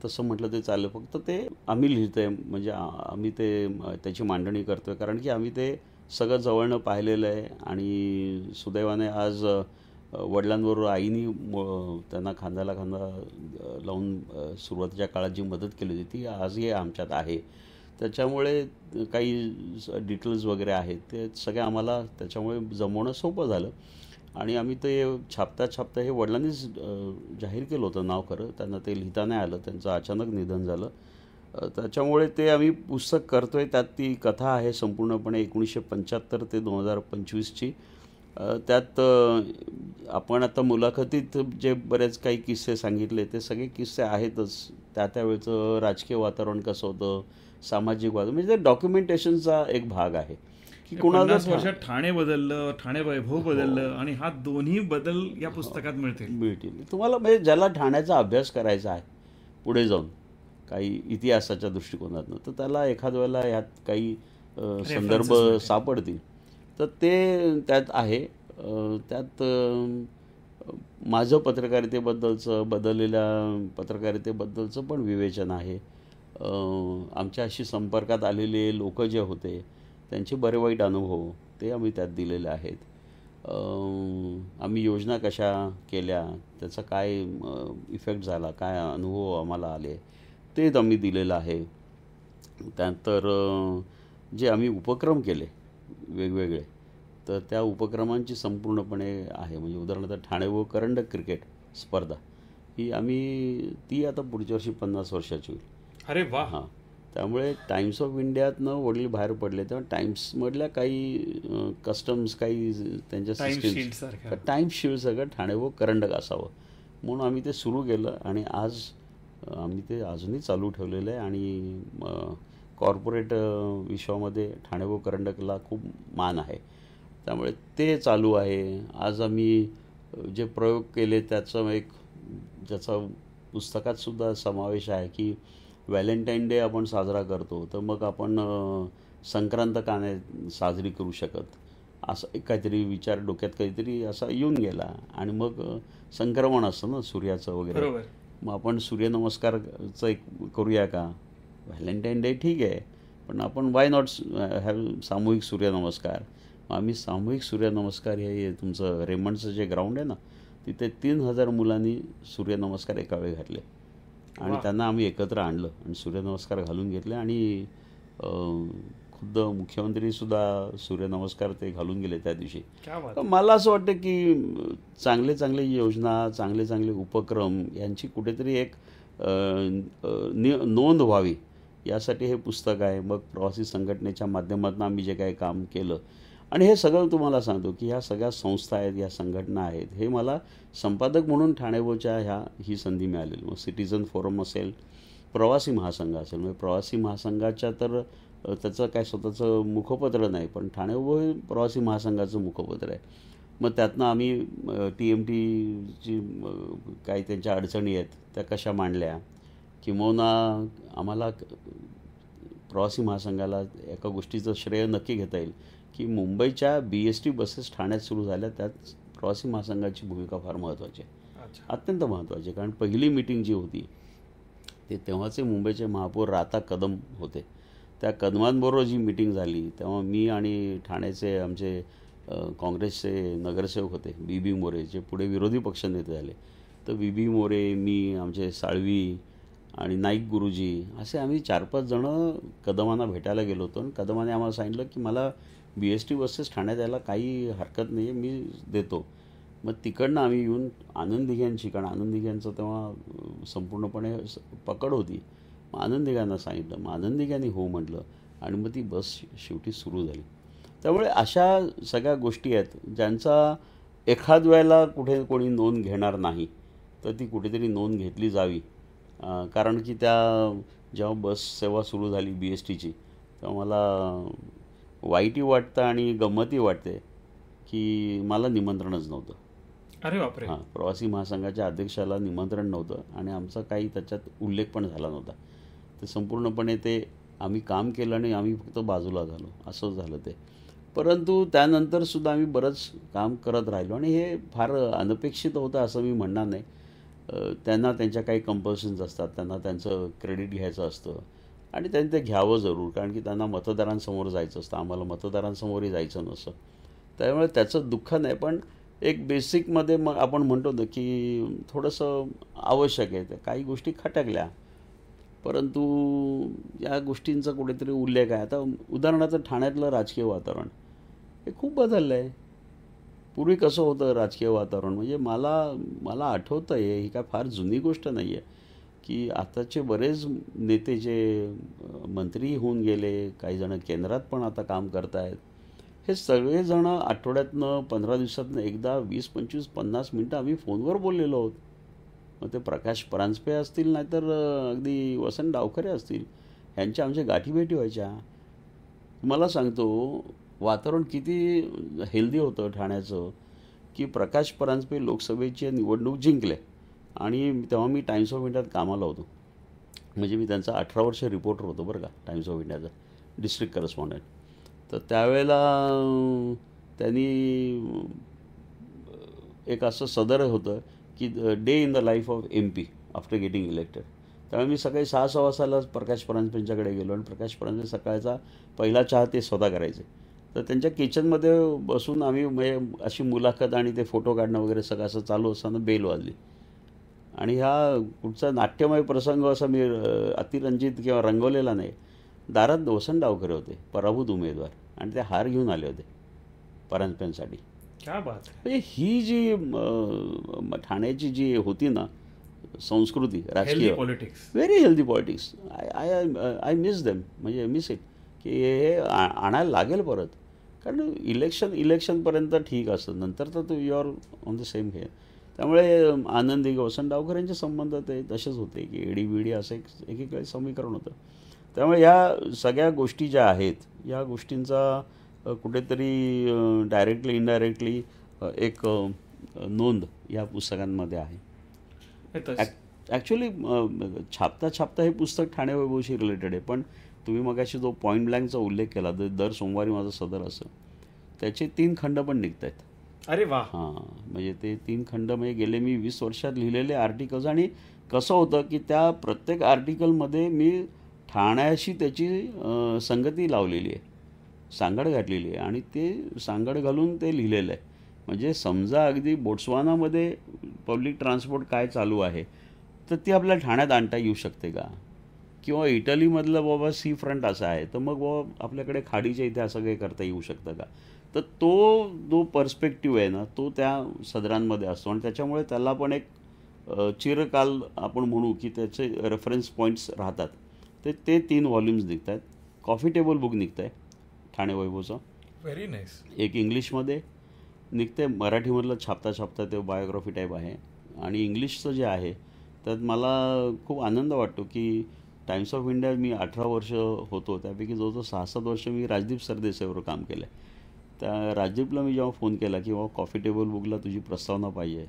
तसं म्हटलं तरी चालेल. फक्त ते आम्ही लिहितो आहे, म्हणजे आम्ही त्याची मांडणी करतो आहे, कारण की आम्ही ते सगळं जवळनं पाहिलेलं आहे. आणि सुदैवाने आज वडिलांबरोबर आईनी त्यांना खांद्याला खांदा लावून सुरुवातीच्या काळात जी मदत केली होती ती आजही आमच्यात आहे. त्याच्यामुळे काही डिटेल्स वगैरे आहेत ते सगळे आम्हाला त्याच्यामुळे जमवणं सोपं झालं. आणि आम्ही ते छापता छापता हे वडिलांनीच जाहीर केलं होतं नाव. खरं त्यांना ते लिहिता नाही आलं, त्यांचं अचानक निधन झालं. त्याच्यामुळे ते आम्ही पुस्तक करतो आहे. त्यात ती कथा आहे संपूर्णपणे 1975 ते 2025ची. त्यात आपण आता मुलाखतीत जे बरेच काही किस्से सांगितले ते सगळे किस्से आहेतच. त्यावेळेचं राजकीय वातावरण कसं होतं, सामाजिक वातावरण, म्हणजे ते डॉक्युमेंटेशनचा एक भाग आहे की 50 वर्षात ठाणे बदललं, ठाणे वैभव बदललं आणि हा दोन्ही बदल या पुस्तकात मिळतील तुम्हाला. म्हणजे ज्याला ठाण्याचा अभ्यास करायचा आहे पुढे जाऊन काही इतिहासाच्या दृष्टिकोनातून, तर त्याला एखाद्या वेळेला ह्यात काही संदर्भ सापडतील तर ते त्यात आहे. त्यात माझं पत्रकारितेबद्दलचं, बदललेल्या पत्रकारितेबद्दलचं पण विवेचन आहे. आमच्याशी संपर्कात आलेले लोक जे होते त्यांचे बरे वाईट अनुभव ते आम्ही त्यात दिलेले आहेत. आम्ही योजना कशा केल्या, त्याचा काय इफेक्ट झाला, काय अनुभव आम्हाला आले ते आम्ही दिलेलं आहे. त्यानंतर जे आम्ही उपक्रम केले वेगवेगळे, तर त्या उपक्रमांची संपूर्णपणे आहे. म्हणजे उदाहरणार्थ ठाणे व करंडक क्रिकेट स्पर्धा ही ती आता पुढच्या वर्षी 50 वर्षाची होईल. अरे वा. हां, त्यामुळे टाइम्स ऑफ इंडियातनं वडील बाहेर पडले तेव्हा टाइम्समधल्या काही कस्टम्स, काही त्यांच्या सिस्टीम्स, टाइम्स शील्ड सगळं ठाणे व करंडक असावं म्हणून आम्ही ते सुरू केलं. आणि आज आम्ही ते अजूनही चालू ठेवलेलं आहे आणि कॉर्पोरेट विश्वामध्ये ठाणे व करंडकला खूप मान आहे, त्यामुळे ते चालू आहे. आज आम्ही जे प्रयोग केले ज्याचा पुस्तकातसुद्धा समावेश आहे की व्हॅलेंटाईन डे आपण साजरा करतो, तर मग आपण संक्रांत का नाही साजरी करू शकत, असं एक काहीतरी विचार डोक्यात काहीतरी असा येऊन गेला. आणि मग संक्रमण असतं ना सूर्याचं वगैरे, मग आपण सूर्यनमस्कारचं एक करूया का. व्हॅलेंटाईन डे ठीक आहे, पण आपण वाय नॉट हॅव सामूहिक सूर्यनमस्कार. मग आम्ही सामूहिक सूर्यनमस्कार हे तुमचं रेमंडचं जे ग्राउंड आहे ना, तिथे 3000 मुलांनी सूर्यनमस्कार एका वेळी घातले आणि त्यांना आम्ही एकत्र आणलं आणि सूर्यनमस्कार घालून घेतले. आणि खुद्द मुख्यमंत्रीसुद्धा सूर्यनमस्कार ते घालून गेले त्या दिवशी. मला असं वाटतं की चांगले चांगले योजना, चांगले चांगले उपक्रम यांची कुठेतरी एक नोंद व्हावी यासाठी हे पुस्तक आहे. मग प्रवासी संघटनेच्या माध्यमातून आम्ही जे काही काम केलं, आणि हे सगळं तुम्हाला सांगतो की ह्या सगळ्या संस्था आहेत, या संघटना आहेत, हे मला संपादक म्हणून ठाणेबोच्या ही संधी मिळालेली. मग सिटीझन फोरम असेल, प्रवासी महासंघ असेल, म्हणजे प्रवासी महासंघाच्या तर त्याचं काय स्वतःचं मुखपत्र नाही, पण ठाणेबो हे प्रवासी महासंघाचं मुखपत्र आहे. मग त्यातनं आम्ही TMTची काही त्यांच्या अडचणी आहेत त्या कशा मांडल्या, किंवा आम्हाला प्रवासी महासंघाला एका गोष्टीचं श्रेय नक्की घेता येईल की मुंबईच्या BST बसेस ठाण्यात सुरू झाल्या, त्यात प्रवासी महासंघाची भूमिका फार महत्त्वाची आहे, अत्यंत महत्त्वाची आहे. कारण पहिली मीटिंग जी होती ते तेव्हाचे मुंबईचे महापौर राता कदम होते. त्या कदमांबरोबर जी मीटिंग झाली तेव्हा मी आणि ठाण्याचे आमचे काँग्रेसचे नगरसेवक होते BB मोरे, जे पुढे विरोधी पक्षनेते झाले. तर BB मोरे, मी, आमचे साळवी आणि नाईक गुरुजी असे आम्ही 4-5 जणं कदमांना भेटायला गेलो होतो. आणि कदमाने आम्हाला सांगितलं की मला BST बसेस ठाण्यात यायला काही हरकत नाही आहे, मी देतो. मग तिकडनं आम्ही येऊन आनंद दिघ्यांची, कारण आनंद दिघ्यांचं तेव्हा संपूर्णपणे पकड होती, मग आनंद दिघ्यांना सांगितलं. मग आनंद दिघ्यांनी हो म्हटलं आणि मग ती बस शेवटी सुरू झाली. त्यामुळे अशा सगळ्या गोष्टी आहेत ज्यांचा एखाद वेळेला कुठे कोणी नोंद घेणार नाही, तर ती कुठेतरी नोंद घेतली जावी. कारण की जेव्हा बस सेवा सुरू झाली BSTची, तेव्हा मला वाईटही वाटतं आणि गंमतही वाटते की मला निमंत्रणच नव्हतं. अरे बापरे. हां, प्रवासी महासंघाच्या अध्यक्षाला निमंत्रण नव्हतं आणि आमचा काही त्याच्यात उल्लेख पण झाला नव्हता. ते संपूर्णपणे ते आम्ही काम केलं आणि आम्ही फक्त बाजूला झालो, असं झालं ते. परंतु त्यानंतरसुद्धा आम्ही बरंच काम करत राहिलो आणि हे फार अनपेक्षित होतं असं मी म्हणणार नाही. त्यांना त्यांच्या काही कंपल्शन्स असतात, त्यांना त्यांचं क्रेडिट घ्यायचं असतं आणि त्यांनी ते घ्यावं जरूर, कारण की त्यांना मतदारांसमोर जायचं असतं, आम्हाला मतदारांसमोरही जायचं नसतं. त्यामुळे त्याचं दुःख नाही, पण एक बेसिकमध्ये मग आपण म्हणतो ना की थोडंसं आवश्यक आहे. काही गोष्टी खटकल्या, परंतु या गोष्टींचा कुठेतरी उल्लेख आहे. आता उदाहरणार्थ ठाण्यातलं राजकीय वातावरण हे खूप बदललं आहे. पूर्वी कसं होतं राजकीय वातावरण, म्हणजे मला आठवतं आहे, ही काय फार जुनी गोष्ट नाही आहे की आताचे बरेच नेते जे मंत्री होऊन गेले, काही जण केंद्रात पण आता काम करत आहेत, हे सगळेजण आठवड्यातनं 15 दिवसातनं एकदा 20, 25, 50 मिनटं आम्ही फोनवर बोललेलो आहोत. मग ते प्रकाश परांजपे असतील, नाहीतर अगदी वसंत डावखरे असतील, ह्यांच्या आमच्या गाठीभेटी व्हायच्या. मला सांगतो वातावरण किती हेल्दी होतं ठाण्याचं की प्रकाश परांजपे लोकसभेची निवडणूक जिंकले आणि तेव्हा मी टाइम्स ऑफ इंडियात कामाला होतो. म्हणजे मी त्यांचा 18 वर्ष रिपोर्टर होतो बरं का, टाइम्स ऑफ इंडियाचा डिस्ट्रिक्ट करस्पॉन्डंट. तर त्यावेळेला त्यांनी एक असं सदर होतं की day in the life of MP after getting elected. त्यामुळे मी सकाळी 6:15 वाजता प्रकाश परांजपेंच्याकडे गेलो आणि प्रकाश परांजपे सकाळचा पहिला चहा ते स्वतः करायचे. तर त्यांच्या किचनमध्ये बसून आम्ही म्हणजे अशी मुलाखत आणि ते फोटो काढणं वगैरे सगळं असं चालू असताना बेल वाजली आणि हा कुठचा नाट्यमय प्रसंग असा मी अतिरंजित किंवा रंगवलेला नाही. दारात वसंत डावखरे होते, पराभूत उमेदवार, आणि ते हार घेऊन आले होते परांजपेंसाठी. क्या बात. म्हणजे ही जी ठाण्याची जी होती ना संस्कृती राजकीय, politics, very healthy politics, I miss them, म्हणजे मिस इट, की हे आणायला लागेल परत. कारण इलेक्शनपर्यंत ठीक असतं, नंतर तर तू you are on the same हे. त्यामुळे आनंदी वसंतरावकर यांचे संबंध ते तसेच होते की एडीबिडी असं एकीकडे समीकरण होतं. त्यामुळे या सगळ्या गोष्टी ज्या आहेत या गोष्टींचा कुठेतरी डायरेक्टली इनडायरेक्टली एक नोंद या पुस्तकांमध्ये आहे. ॲक्च्युली छापता छापता हे पुस्तक ठाणे वैभवशी रिलेटेड आहे, पण तुम्ही मगाशी जो पॉईंट ब्लँकचा उल्लेख केला दर सोमवारी माझं सदर असं त्याचे 3 खंड पण निघत आहेत. अरे वा. हां, म्हणजे ते 3 खंड म्हणजे गेले मी 20 वर्षात लिहिलेले आर्टिकल्स. आणि कसं होतं की त्या प्रत्येक आर्टिकलमध्ये मी ठाण्याशी त्याची संगती लावलेली आहे, सांगड घातलेली आहे आणि ते सांगड घालून ते लिहिलेलं आहे. म्हणजे समजा अगदी बोट्सवानामध्ये पब्लिक ट्रान्सपोर्ट काय चालू आहे तर ती आपल्याला ठाण्यात आणता येऊ शकते का, किंवा इटलीमधलं बाबा सी फ्रंट असा आहे तर मग बाबा आपल्याकडे खाडीच्या इथे असं काही करता येऊ शकतं का. तर तो जो पर्स्पेक्टिव्ह आहे ना तो त्या सदरांमध्ये असतो आणि त्याच्यामुळे त्याला पण एक चिरकाल आपण म्हणू की त्याचे रेफरन्स पॉईंट्स राहतात. ते 3 व्हॉल्यूम्स निघत आहेत. कॉफी टेबल बुक निघतं आहे ठाणे वैभवचं, व्हेरी नाईस. एक इंग्लिशमध्ये निघते, मराठीमधलं छापता छापता ते बायोग्राफी टाईप आहे. आणि इंग्लिशचं जे आहे त्यात मला खूप आनंद वाटतो की टाइम्स ऑफ इंडिया मी 18 वर्ष होतो, त्यापैकी जवळजवळ 6-7 वर्ष मी राजदीप सरदेसाईवर काम केलं आहे. त्या राजदीपला मी जेव्हा फोन केला की बाबा कॉफी टेबल बुकला तुझी प्रस्तावना पाहिजे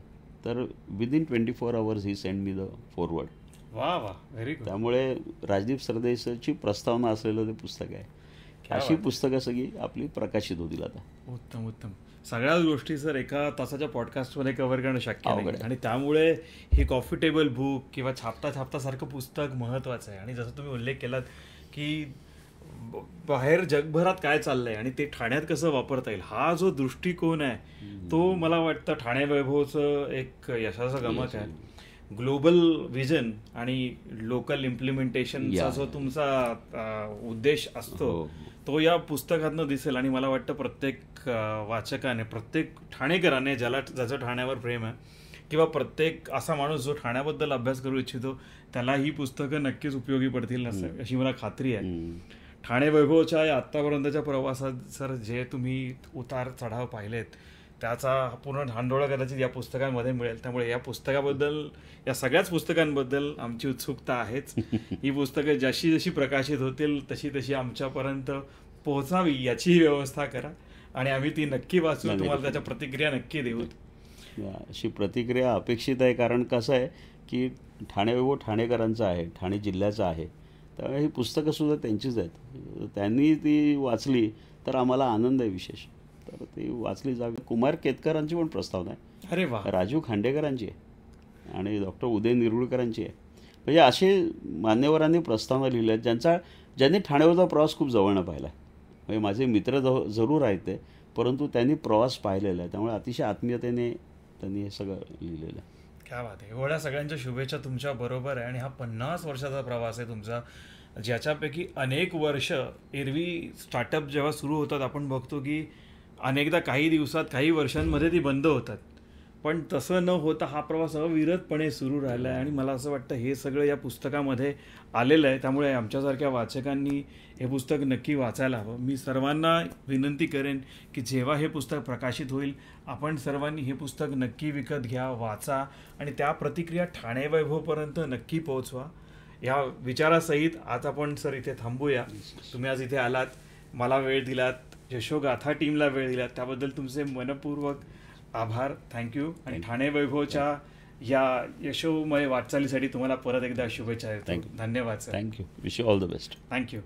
तर within 24 hours he send me the forward. वा वा, व्हेरी गुड. त्यामुळे राजदीप सरदेसाईची प्रस्तावना असलेलं ते पुस्तक आहे. अशी पुस्तकं सगळी आपली प्रकाशित होतील आता. उत्तम उत्तम. सगळ्याच गोष्टी सर एका तासाच्या पॉडकास्टमध्ये कव्हर करणं शक्य नाही आहे. आणि त्यामुळे हे कॉफी टेबल बुक किंवा छापता छापता सारखं पुस्तक महत्त्वाचं आहे. आणि जसं तुम्ही उल्लेख केलात की बाहेर जगभरात काय चाललंय आणि ते ठाण्यात कसं वापरता येईल हा जो दृष्टिकोन आहे तो मला वाटतं ठाणे वैभवचं एक यशाचं गमक आहे. ग्लोबल विजन आणि लोकल इम्प्लिमेंटेशनचा जो तुमचा उद्देश असतो तो या पुस्तकातनं दिसेल. आणि मला वाटतं प्रत्येक वाचकाने, प्रत्येक ठाणेकराने ज्याचं ठाण्यावर प्रेम आहे किंवा प्रत्येक असा माणूस जो ठाण्याबद्दल अभ्यास करू इच्छितो त्याला ही पुस्तकं नक्कीच उपयोगी पडतील अशी मला खात्री आहे. ठाणे वैभवच्या या आत्तापर्यंतच्या प्रवासात सर जे तुम्ही उतार चढाव पाहिलेत त्याचा पूर्ण धांडोळा कदाचित या पुस्तकांमध्ये मिळेल. त्यामुळे या पुस्तकाबद्दल, या सगळ्याच पुस्तकांबद्दल आमची उत्सुकता आहेच. ही पुस्तकं जशी जशी प्रकाशित होतील तशी तशी आमच्यापर्यंत पोहोचावी याचीही व्यवस्था करा आणि आम्ही ती नक्की वाचू, तुम्हाला त्याच्या प्रतिक्रिया नक्की देऊ. अशी प्रतिक्रिया अपेक्षित आहे, कारण कसं आहे की ठाणे वैभव ठाणेकरांचं आहे, ठाणे जिल्ह्याचं आहे. त्यामुळे ही पुस्तकंसुद्धा त्यांचीच आहेत. त्यांनी ती वाचली तर आम्हाला आनंद आहे विशेष. तर ती वाचली जावी. कुमार केतकरांची पण प्रस्तावना आहे. अरे वा. राजीव खांडेकरांची आहे आणि डॉक्टर उदय निरुळकरांची आहे. म्हणजे असे मान्यवरांनी प्रस्तावना लिहिल्या आहेत ज्यांनी ठाण्यावरचा प्रवास खूप जवळनं पाहिला आहे. म्हणजे माझे मित्र जरूर आहेत ते, परंतु त्यांनी प्रवास पाहिलेला आहे. त्यामुळे अतिशय आत्मीयतेने त्यांनी हे सगळं लिहिलेलं आहे. क्या बात आहे. एवढ्या सगळ्यांच्या शुभेच्छा तुमच्या बरोबर आहे. आणि हा 50 वर्षाचा प्रवास आहे तुमचा, ज्याच्यापैकी अनेक वर्ष एरवी स्टार्टअप जेव्हा सुरू होतात आपण बघतो की अनेकदा काही दिवसात, काही वर्षांमध्ये ती बंद होतात, पण तसं न होता हा प्रवास अविरतपणे सुरू राहिला आहे. आणि मला असं वाटतं हे सगळं या पुस्तकामध्ये आलेलं आहे. त्यामुळे आमच्यासारख्या वाचकांनी हे पुस्तक नक्की वाचायला हवं. मी सर्वांना विनंती करेन की जेव्हा हे पुस्तक प्रकाशित होईल आपण सर्वांनी हे पुस्तक नक्की विकत घ्या, वाचा आणि त्या प्रतिक्रिया ठाणे वैभवपर्यंत नक्की पोहोचवा. या विचारासहित आज आपण सर इथे थांबूया. तुम्ही आज इथे आलात, मला वेळ दिलात, यशोगाथा टीमला वेळ दिलात, त्याबद्दल तुमचे मनपूर्वक आभार. थँक्यू. आणि ठाणे वैभवच्या या यशोमय वाटचालीसाठी तुम्हाला परत एकदा शुभेच्छा देतो. धन्यवाद sir. Thank you. Wish you all the best. Thank you.